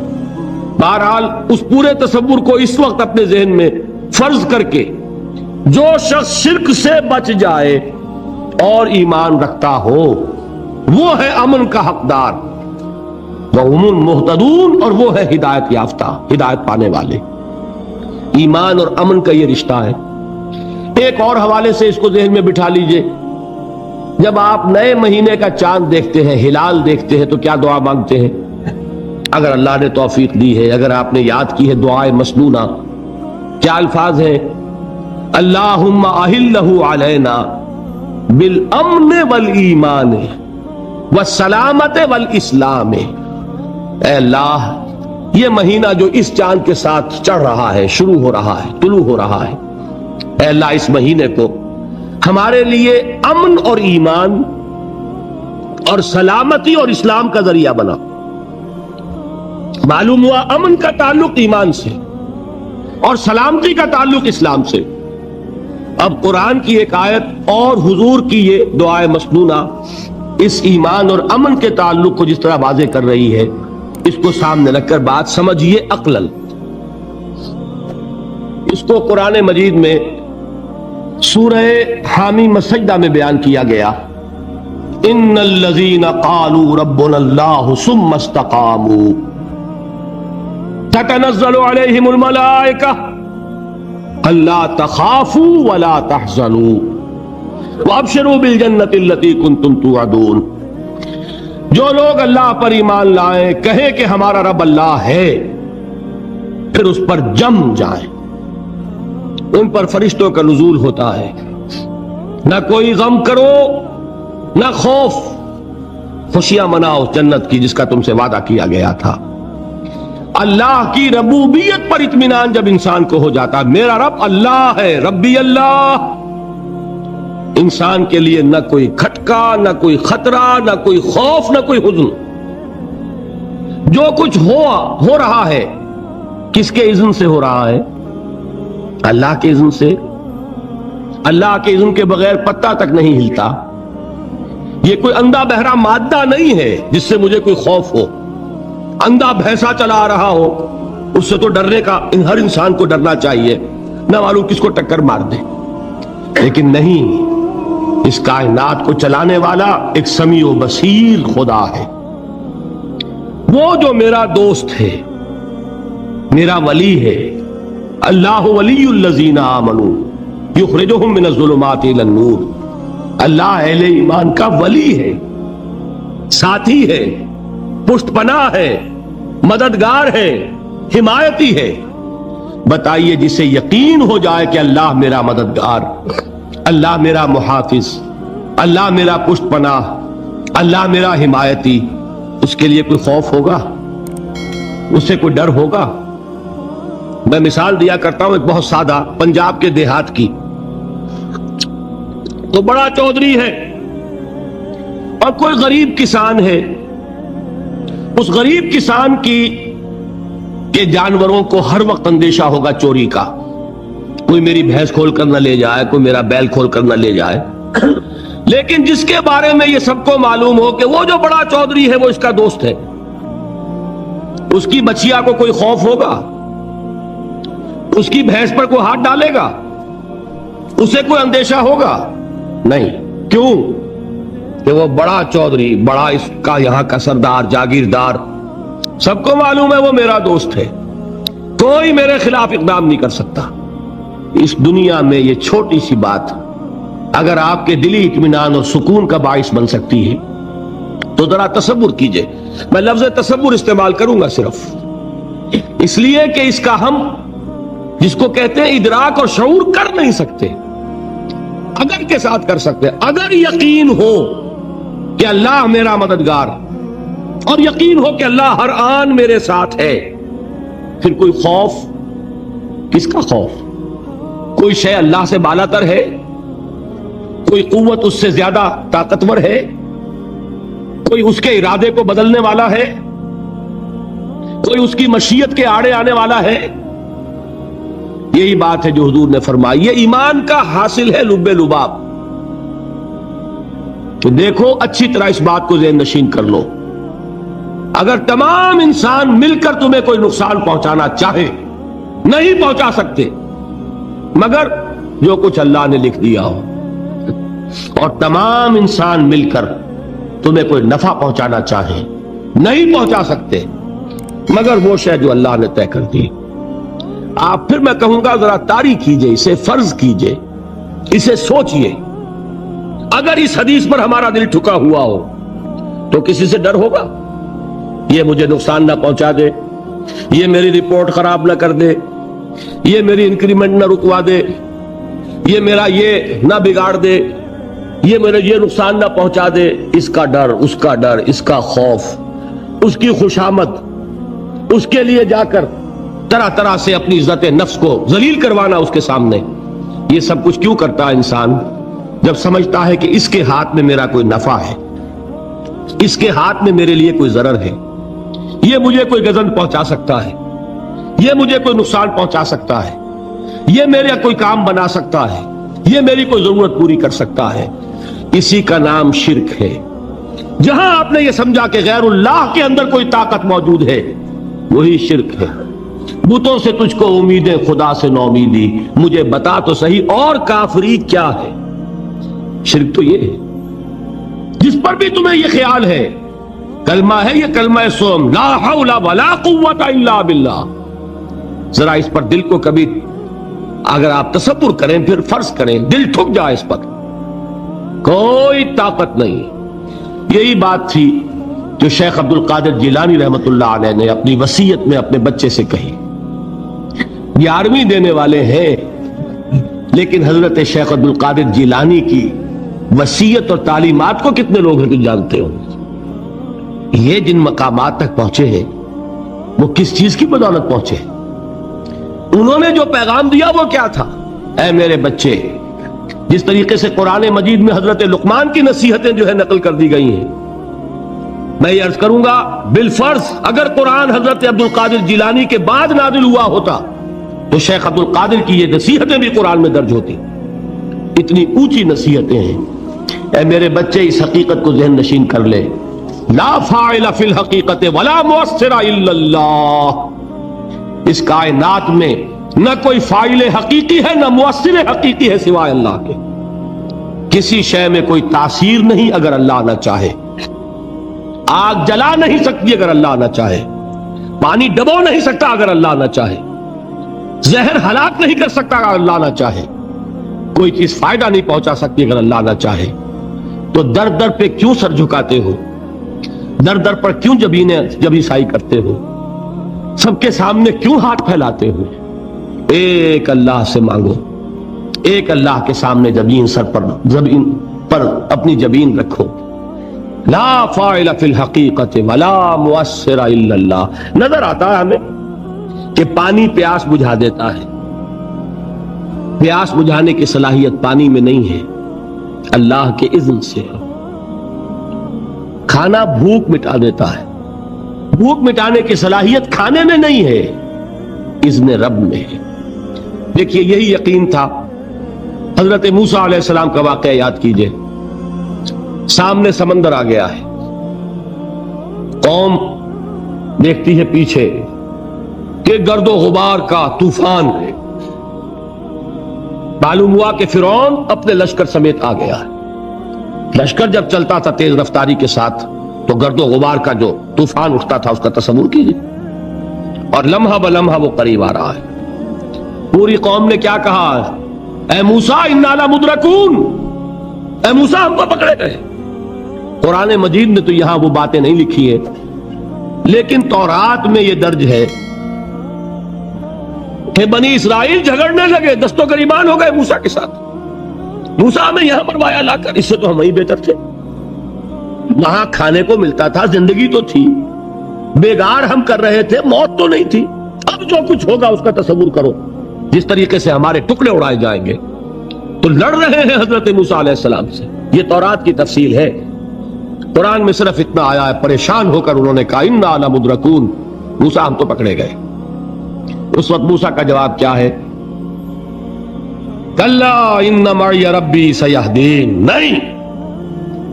بہرحال اس پورے تصور کو اس وقت اپنے ذہن میں فرض کر کے جو شخص شرک سے بچ جائے اور ایمان رکھتا ہو وہ ہے امن کا حقدار، وَهُمُ الْمُهْتَدُونَ، اور وہ ہے ہدایت یافتہ، ہدایت پانے والے۔ ایمان اور امن کا یہ رشتہ ہے۔ ایک اور حوالے سے اس کو ذہن میں بٹھا لیجئے، جب آپ نئے مہینے کا چاند دیکھتے ہیں، ہلال دیکھتے ہیں، تو کیا دعا مانگتے ہیں؟ اگر اللہ نے توفیق دی ہے، اگر آپ نے یاد کی ہے دعائے مسنونہ، کیا الفاظ ہیں؟ اللہم اہلہ علینا بالامن والایمان والسلامت والاسلام۔ اے اللہ، یہ مہینہ جو اس چاند کے ساتھ چڑھ رہا ہے، شروع ہو رہا ہے، طلوع ہو رہا ہے، اے اللہ اس مہینے کو ہمارے لیے امن اور ایمان اور سلامتی اور اسلام کا ذریعہ بنا۔ معلوم ہوا امن کا تعلق ایمان سے اور سلامتی کا تعلق اسلام سے۔ اب قرآن کی ایک آیت اور حضور کی یہ دعائے مسنونہ اس ایمان اور امن کے تعلق کو جس طرح واضح کر رہی ہے، اس کو سامنے رکھ کر بات سمجھیے عقلاً۔ اس کو قرآن مجید میں سورہ حامیم السجدہ میں بیان کیا گیا، ان الذین قالوا ربنا اللہ ثم استقاموا تتنزل علیہم الملائکہ الا تخافوا ولا تحزنوا وابشروا بالجنۃ التی کنتم توعدون۔ جو لوگ اللہ پر ایمان لائیں، کہیں کہ ہمارا رب اللہ ہے، پھر اس پر جم جائیں، ان پر فرشتوں کا نزول ہوتا ہے، نہ کوئی غم کرو نہ خوف، خوشیاں مناؤ جنت کی جس کا تم سے وعدہ کیا گیا تھا۔ اللہ کی ربوبیت پر اطمینان جب انسان کو ہو جاتا، میرا رب اللہ ہے، ربی اللہ، انسان کے لیے نہ کوئی کھٹکا، نہ کوئی خطرہ، نہ کوئی خوف، نہ کوئی حزن۔ جو کچھ ہو رہا ہے کس کے اذن سے ہو رہا ہے؟ اللہ کے اذن سے۔ اللہ کے اذن کے بغیر پتہ تک نہیں ہلتا۔ یہ کوئی اندھا بہرا مادہ نہیں ہے جس سے مجھے کوئی خوف ہو۔ اندھا بھینسا چلا رہا ہو، اس سے تو ڈرنے کا ہر انسان کو ڈرنا چاہیے، نہ معلوم کس کو ٹکر مار دے۔ لیکن نہیں، اس کائنات کو چلانے والا ایک سمیع و بصیر خدا ہے، وہ جو میرا دوست ہے، میرا ولی ہے۔ اللہ ولی الذین آمنوا یخرجہم من الظلمات الی النور۔ اللہ اہل ایمان کا ولی ہے، ساتھی ہے، پشت پناہ ہے، مددگار ہے، حمایتی ہے۔ بتائیے جسے یقین ہو جائے کہ اللہ میرا مددگار، اللہ میرا محافظ، اللہ میرا پشت پناہ، اللہ میرا حمایتی، اس کے لیے کوئی خوف ہوگا؟ اس سے کوئی ڈر ہوگا؟ میں مثال دیا کرتا ہوں ایک بہت سادہ، پنجاب کے دیہات کی۔ تو بڑا چودھری ہے اور کوئی غریب کسان ہے۔ اس غریب کسان کی کہ جانوروں کو ہر وقت اندیشہ ہوگا چوری کا، کوئی میری بھینس کھول کر نہ لے جائے، کوئی میرا بیل کھول کر نہ لے جائے۔ لیکن جس کے بارے میں یہ سب کو معلوم ہو کہ وہ جو بڑا چودھری ہے وہ اس کا دوست ہے، اس کی بچیا کو کوئی خوف ہوگا؟ اس کی بھینس پر کوئی ہاتھ ڈالے گا؟ اسے کوئی اندیشہ ہوگا؟ نہیں۔ کیوں؟ کہ وہ بڑا چودھری، بڑا اس کا یہاں کا سردار، جاگیردار، سب کو معلوم ہے وہ میرا دوست ہے، کوئی میرے خلاف اقدام نہیں کر سکتا۔ اس دنیا میں یہ چھوٹی سی بات اگر آپ کے دلی اطمینان اور سکون کا باعث بن سکتی ہے تو ذرا تصور کیجئے۔ میں لفظ تصور استعمال کروں گا صرف اس لیے کہ اس کا ہم جس کو کہتے ہیں ادراک اور شعور کر نہیں سکتے، اگر کے ساتھ کر سکتے۔ اگر یقین ہو کہ اللہ میرا مددگار اور یقین ہو کہ اللہ ہر آن میرے ساتھ ہے، پھر کوئی خوف؟ کس کا خوف؟ کوئی شے اللہ سے بالاتر ہے؟ کوئی قوت اس سے زیادہ طاقتور ہے؟ کوئی اس کے ارادے کو بدلنے والا ہے؟ کوئی اس کی مشیت کے آڑے آنے والا ہے؟ یہی بات ہے جو حضور نے فرمائی، یہ ایمان کا حاصل ہے لب لباب۔ کہ دیکھو اچھی طرح اس بات کو ذہن نشین کر لو، اگر تمام انسان مل کر تمہیں کوئی نقصان پہنچانا چاہے نہیں پہنچا سکتے، مگر جو کچھ اللہ نے لکھ دیا ہو، اور تمام انسان مل کر تمہیں کوئی نفع پہنچانا چاہے نہیں پہنچا سکتے مگر وہ شے جو اللہ نے طے کر دی۔ آپ پھر میں کہوں گا ذرا طاری کیجئے، اسے فرض کیجئے، اسے سوچئے۔ اگر اس حدیث پر ہمارا دل ٹھکا ہوا ہو تو کسی سے ڈر ہوگا؟ یہ مجھے نقصان نہ پہنچا دے، یہ میری رپورٹ خراب نہ کر دے، یہ میری انکریمنٹ نہ رکوا دے، یہ میرا یہ نہ بگاڑ دے، یہ میرے یہ نقصان نہ پہنچا دے۔ اس کا ڈر، اس کا ڈر، اس کا خوف، اس کی خوشامد، اس کے لیے جا کر طرح طرح سے اپنی عزت نفس کو ذلیل کروانا اس کے سامنے، یہ سب کچھ کیوں کرتا ہے انسان؟ جب سمجھتا ہے کہ اس کے ہاتھ میں میرا کوئی نفع ہے، اس کے ہاتھ میں میرے لیے کوئی ضرر ہے، یہ مجھے کوئی گزن پہنچا سکتا ہے، یہ مجھے کوئی نقصان پہنچا سکتا ہے، یہ میرا کوئی کام بنا سکتا ہے، یہ میری کوئی ضرورت پوری کر سکتا ہے، اسی کا نام شرک ہے۔ جہاں آپ نے یہ سمجھا کہ غیر اللہ کے اندر کوئی طاقت موجود ہے، وہی شرک ہے۔ بتوں سے تجھ کو امیدیں، خدا سے نو امیدی، مجھے بتا تو صحیح اور کافری کیا ہے؟ شرک تو یہ ہے۔ جس پر بھی تمہیں یہ خیال ہے، کلمہ ہے یہ کلمہ سوم، لا حول ولا قوت الا باللہ، ذرا اس پر دل کو کبھی اگر آپ تصور کریں، پھر فرض کریں، دل ٹھک جائے اس پر، کوئی طاقت نہیں۔ یہی بات تھی جو شیخ عبد القادر جیلانی رحمت اللہ علیہ نے اپنی وصیت میں اپنے بچے سے کہی۔ 11ویں دینے والے ہیں، لیکن حضرت شیخ عبد القادر جیلانی کی وصیت اور تعلیمات کو کتنے لوگ ہیں کہ جانتے ہو؟ یہ جن مقامات تک پہنچے ہیں وہ کس چیز کی بدولت پہنچے؟ انہوں نے جو پیغام دیا وہ کیا تھا؟ اے میرے بچے، جس طریقے سے قرآن مجید میں حضرت لقمان کی نصیحتیں جو ہے نقل کر دی گئی ہیں، میں یہ عرض کروں گا بالفرض اگر قرآن حضرت عبد القادر جیلانی کے بعد نازل ہوا ہوتا تو شیخ عبد القادر کی یہ نصیحتیں بھی قرآن میں درج ہوتی۔ اتنی اونچی نصیحتیں ہیں۔ اے میرے بچے، اس حقیقت کو ذہن نشین کر لے، لا فاعل فی الحقیقت ولا مؤثر الا اللہ۔ اس کائنات میں نہ کوئی فاعل حقیقی ہے نہ مؤثر حقیقی ہے سوائے اللہ کے۔ کسی شے میں کوئی تاثیر نہیں اگر اللہ نہ چاہے۔ آگ جلا نہیں سکتی اگر اللہ نہ چاہے، پانی ڈبو نہیں سکتا اگر اللہ نہ چاہے، زہر ہلاک نہیں کر سکتا اگر اللہ نہ چاہے، کوئی چیز فائدہ نہیں پہنچا سکتی اگر اللہ نہ چاہے۔ تو در در پہ کیوں سر جھکاتے ہو؟ در در پر کیوں جبیں سائی کرتے ہو؟ سب کے سامنے کیوں ہاتھ پھیلاتے ہو؟ ایک اللہ سے مانگو، ایک اللہ کے سامنے زمین پر اپنی جبین رکھو۔ لا فاعل فی الحقیقت ولا مؤثر الا اللہ۔ نظر آتا ہے ہمیں کہ پانی پیاس بجھا دیتا ہے، پیاس بجھانے کی صلاحیت پانی میں نہیں ہے، اللہ کے اذن سے۔ کھانا بھوک مٹا دیتا ہے، بھوک مٹانے کی صلاحیت کھانے میں نہیں ہے، اذن رب میں ہے۔ دیکھیے یہی یقین تھا حضرت موسیٰ علیہ السلام کا واقعہ یاد کیجئے۔ سامنے سمندر آ گیا ہے، قوم دیکھتی ہے پیچھے کہ گرد و غبار کا طوفان ہے۔ معلوم ہوا کہ فرعون اپنے لشکر سمیت آ گیا ہے۔ لشکر جب چلتا تھا تیز رفتاری کے ساتھ تو گرد و غبار کا جو طوفان اٹھتا تھا اس کا تصور کیجیے، اور لمحہ بلمحہ وہ قریب آ رہا ہے۔ پوری قوم نے کیا کہا؟ اے موسیٰ انا لمدرکون، اے موسیٰ ہم کو پکڑے گئے۔ قرآن مجید نے تو یہاں وہ باتیں نہیں لکھی ہیں، لیکن تورات میں یہ درج ہے کہ بنی اسرائیل جھگڑنے لگے، دست و گریبان ہو گئے موسیٰ کے ساتھ۔ موسیٰ ہمیں یہاں مروایا لا کر، اس سے تو ہم ہی بہتر تھے، وہاں کھانے کو ملتا تھا، زندگی تو تھی، بیگار ہم کر رہے تھے، موت تو نہیں تھی۔ اب جو کچھ ہوگا اس کا تصور کرو، جس طریقے سے ہمارے ٹکڑے اڑائے جائیں گے۔ تو لڑ رہے ہیں حضرت موسیٰ علیہ السلام سے، یہ تورات کی تفصیل ہے۔ قرآن میں صرف اتنا آیا ہے، پریشان ہو کر انہوں نے کہا انا لمدرکون، موسیٰ ہم تو پکڑے گئے۔ اس وقت موسیٰ کا جواب کیا ہے؟ کلا ان معی ربی سیہدین، نہیں،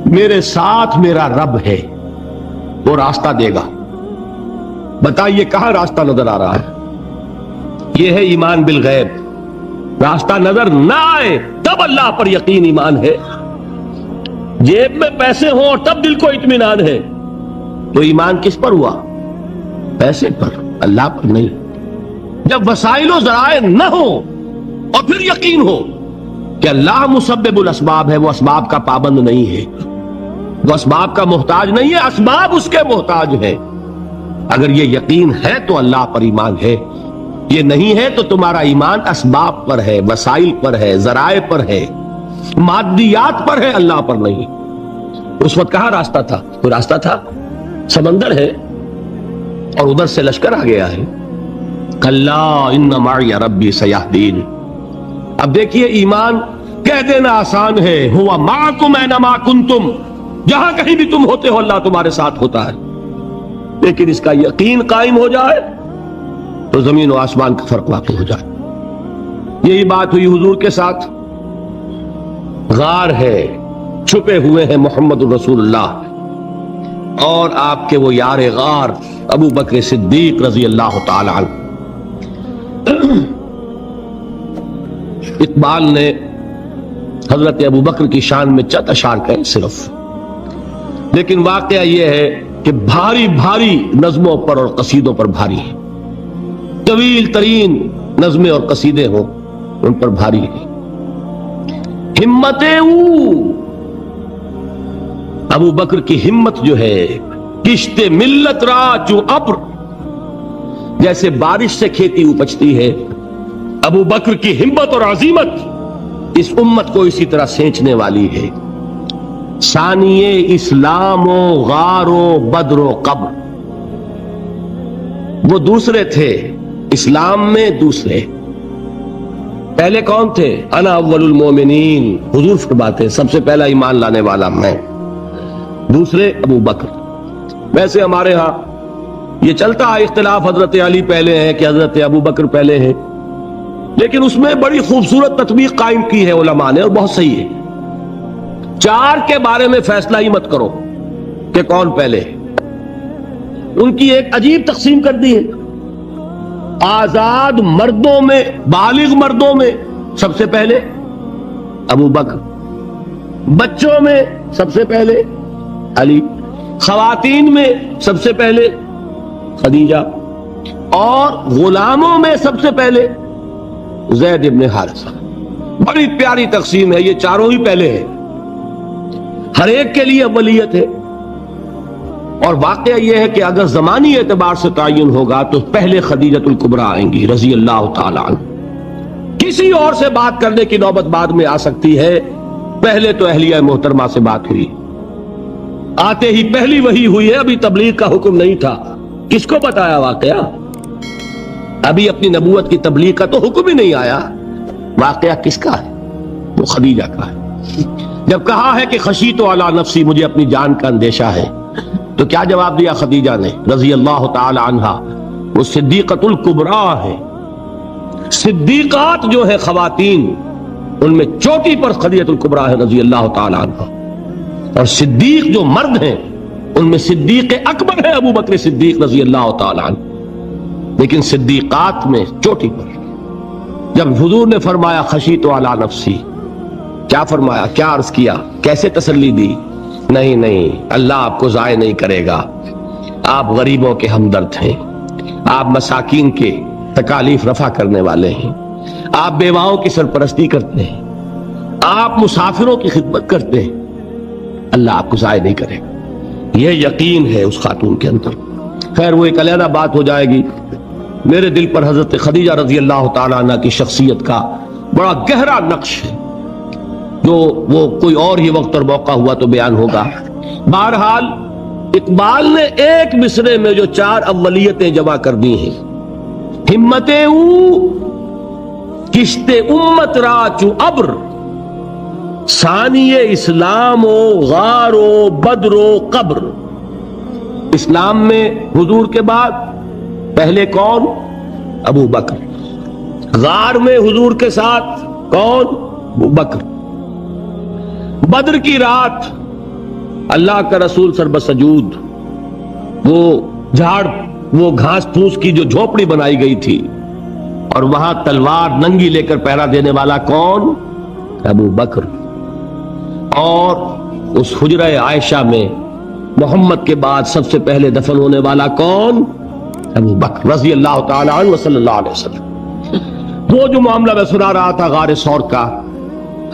میرے ساتھ میرا رب ہے، وہ راستہ دے گا۔ بتائیے کہاں راستہ نظر آ رہا ہے؟ یہ ہے ایمان بالغیب۔ راستہ نظر نہ آئے تب اللہ پر یقین ایمان ہے، جیب میں پیسے ہوں اور تب دل کو اطمینان ہے، تو ایمان کس پر ہوا؟ پیسے پر، اللہ پر نہیں۔ جب وسائل و ذرائع نہ ہو اور پھر یقین ہو کہ اللہ مسبب الاسباب ہے، وہ اسباب کا پابند نہیں ہے، وہ اسباب کا محتاج نہیں ہے، اسباب اس کے محتاج ہے۔ اگر یہ یقین ہے تو اللہ پر ایمان ہے، یہ نہیں ہے تو تمہارا ایمان اسباب پر ہے، وسائل پر ہے، ذرائع پر ہے، مادیات پر ہے، اللہ پر نہیں۔ اس وقت کہاں راستہ تھا؟ کوئی راستہ تھا؟ سمندر ہے اور ادھر سے لشکر آ گیا ہے۔ کلا ان معی ربی سیہدین۔ اب دیکھیے ایمان کہہ دینا آسان ہے، ہوا معکم اینما کنتم، جہاں کہیں بھی تم ہوتے ہو اللہ تمہارے ساتھ ہوتا ہے، لیکن اس کا یقین قائم ہو جائے تو زمین و آسمان کا فرق واقع ہو جائے۔ یہی بات ہوئی حضور کے ساتھ۔ غار ہے، چھپے ہوئے ہیں محمد الرسول اللہ اور آپ کے وہ یار غار ابو بکر صدیق رضی اللہ تعالی عنہ۔ اقبال نے حضرت ابو بکر کی شان میں چند اشعار کہے صرف، لیکن واقعہ یہ ہے کہ بھاری بھاری نظموں پر اور قصیدوں پر بھاری ہے، طویل ترین نظمیں اور قصیدے ہوں ان پر بھاری ہے۔ ہمت ابو بکر کی ہمت جو ہے، کشت ملت را جو ابر، جیسے بارش سے کھیتی اپجتی ہے، ابو بکر کی ہمت اور عزیمت اس امت کو اسی طرح سینچنے والی ہے۔ ثانیے اسلام و غار و بدر و قبر، وہ دوسرے تھے اسلام میں، دوسرے پہلے کون تھے؟ انا اول المومنین، حضور فرماتے ہیں سب سے پہلا ایمان لانے والا میں، دوسرے ابو بکر۔ ویسے ہمارے ہاں یہ چلتا ہے اختلاف، حضرت علی پہلے ہیں کہ حضرت ابو بکر پہلے ہیں، لیکن اس میں بڑی خوبصورت تطبیق قائم کی ہے علماء نے، اور بہت صحیح ہے۔ چار کے بارے میں فیصلہ ہی مت کرو کہ کون پہلے، ان کی ایک عجیب تقسیم کر دی ہے۔ آزاد مردوں میں، بالغ مردوں میں سب سے پہلے ابو بکر، بچوں میں سب سے پہلے علی، خواتین میں سب سے پہلے خدیجہ، اور غلاموں میں سب سے پہلے زید ابن حارثہ۔ بڑی پیاری تقسیم ہے، یہ چاروں ہی پہلے ہیں، ہر ایک کے لیے اولیت ہے۔ اور واقعہ یہ ہے کہ اگر زمانی اعتبار سے تعین ہوگا تو پہلے خدیجۃ الکبریٰ آئیں گی رضی اللہ تعالی عنہ۔ کسی اور سے بات کرنے کی نوبت بعد میں آ سکتی ہے، پہلے تو اہلیہ محترمہ سے بات ہوئی، آتے ہی پہلی وحی ہوئی ہے، ابھی تبلیغ کا حکم نہیں تھا۔ کس کو بتایا واقعہ؟ ابھی اپنی نبوت کی تبلیغ کا تو حکم ہی نہیں آیا۔ واقعہ کس کا ہے؟ وہ خدیجہ کا ہے۔ جب کہا ہے کہ خشیت علی نفسی، مجھے اپنی جان کا اندیشہ ہے، تو کیا جواب دیا خدیجہ نے رضی اللہ تعالی عنہا؟ وہ صدیقۃ الکبریٰ ہے۔ صدیقات جو ہے خواتین، ان میں چوٹی پر خدیجۃ الکبریٰ ہے رضی اللہ تعالی عنہا۔ اور صدیق جو مرد ہیں ان میں صدیق اکبر ہے ابو بکر صدیق رضی اللہ تعالی عنہ، لیکن صدیقات میں چوٹی پر۔ جب حضور نے فرمایا خشیت علی نفسی، کیا فرمایا، کیا عرض کیا، کیسے تسلی دی؟ نہیں نہیں، اللہ آپ کو ضائع نہیں کرے گا، آپ غریبوں کے ہمدرد ہیں، آپ مساکین کے تکالیف رفع کرنے والے ہیں، آپ بیواؤں کی سرپرستی کرتے ہیں، آپ مسافروں کی خدمت کرتے ہیں، اللہ آپ کو ضائع نہیں کرے گا۔ یہ یقین ہے اس خاتون کے اندر۔ خیر وہ ایک علیحدہ بات ہو جائے گی۔ میرے دل پر حضرت خدیجہ رضی اللہ تعالی عنہ کی شخصیت کا بڑا گہرا نقش ہے، جو وہ کوئی اور ہی وقت اور موقع ہوا تو بیان ہوگا۔ بہرحال اقبال نے ایک مصرے میں جو 4 اولیتیں جمع کر دی ہیں، ہمتیں او کشت امت را چو ابر، ثانی اسلام و غار و بدر و قبر۔ اسلام میں حضور کے بعد پہلے کون؟ ابو بکر۔ غار میں حضور کے ساتھ کون؟ ابو بکر۔ بدر کی رات اللہ کا رسول سر بسجود، وہ جھاڑ وہ گھاس پھوس کی جو جھوپڑی بنائی گئی تھی، اور وہاں تلوار ننگی لے کر پہرا دینے والا کون؟ ابو بکر۔ اور اس حجرہ عائشہ میں محمد کے بعد سب سے پہلے دفن ہونے والا کون؟ ابو بکر رضی اللہ تعالی عنہ صلی اللہ علیہ وسلم۔ وہ جو معاملہ میں سنا رہا تھا غار ثور کا،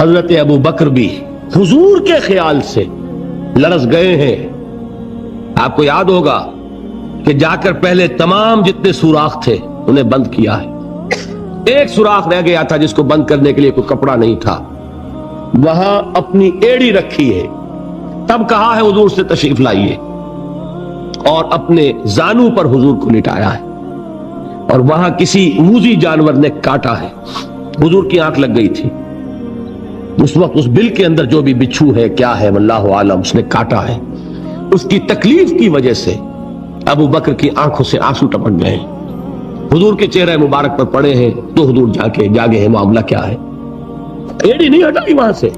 حضرت ابو بکر بھی حضور کے خیال سے لرز گئے ہیں۔ آپ کو یاد ہوگا کہ جا کر پہلے تمام جتنے سوراخ تھے انہیں بند کیا ہے، ایک سوراخ رہ گیا تھا جس کو بند کرنے کے لیے کوئی کپڑا نہیں تھا، وہاں اپنی ایڑی رکھی ہے، تب کہا ہے حضور سے تشریف لائیے، اور اپنے زانو پر حضور کو لٹایا ہے، اور وہاں کسی موذی جانور نے کاٹا ہے، حضور کی آنکھ لگ گئی تھی اس وقت، اس بل کے اندر جو بھی بچھو ہے کیا ہے واللہ عالم، اس نے کاٹا ہے، اس کی تکلیف کی وجہ سے ابو بکر کی آنکھوں سے آنسو ٹپک گئے ہیں، حضور کے چہرے مبارک پر پڑے ہیں، تو حضور جاگے ہیں، معاملہ کیا ہے؟ ایڑی نہیں ہٹائی وہاں سے،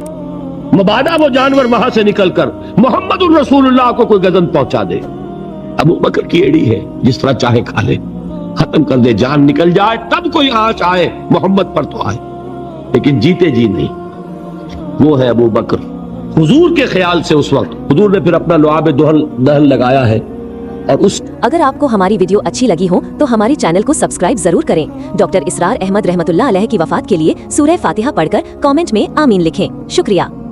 مبادا وہ جانور وہاں سے نکل کر محمد الرسول اللہ کو کوئی گزن پہنچا دے، ابو بکر کی ایڑی ہے، جس طرح چاہے کھا لے، ختم کر دے، جان نکل جائے تب کوئی آنچ آئے محمد پر تو آئے، لیکن جیتے جی نہیں۔ وہ ہے ابو بکر حضور کے خیال سے۔ اس وقت حضور نے پھر اپنا لعاب دہن لگایا ہے، اور اس اگر آپ کو ہماری ویڈیو اچھی لگی ہو تو ہمارے چینل کو سبسکرائب ضرور کریں۔ ڈاکٹر اسرار احمد رحمت اللہ علیہ کی وفات کے لیے سورہ فاتحہ پڑھ کر کامنٹ میں آمین لکھیں۔ شکریہ۔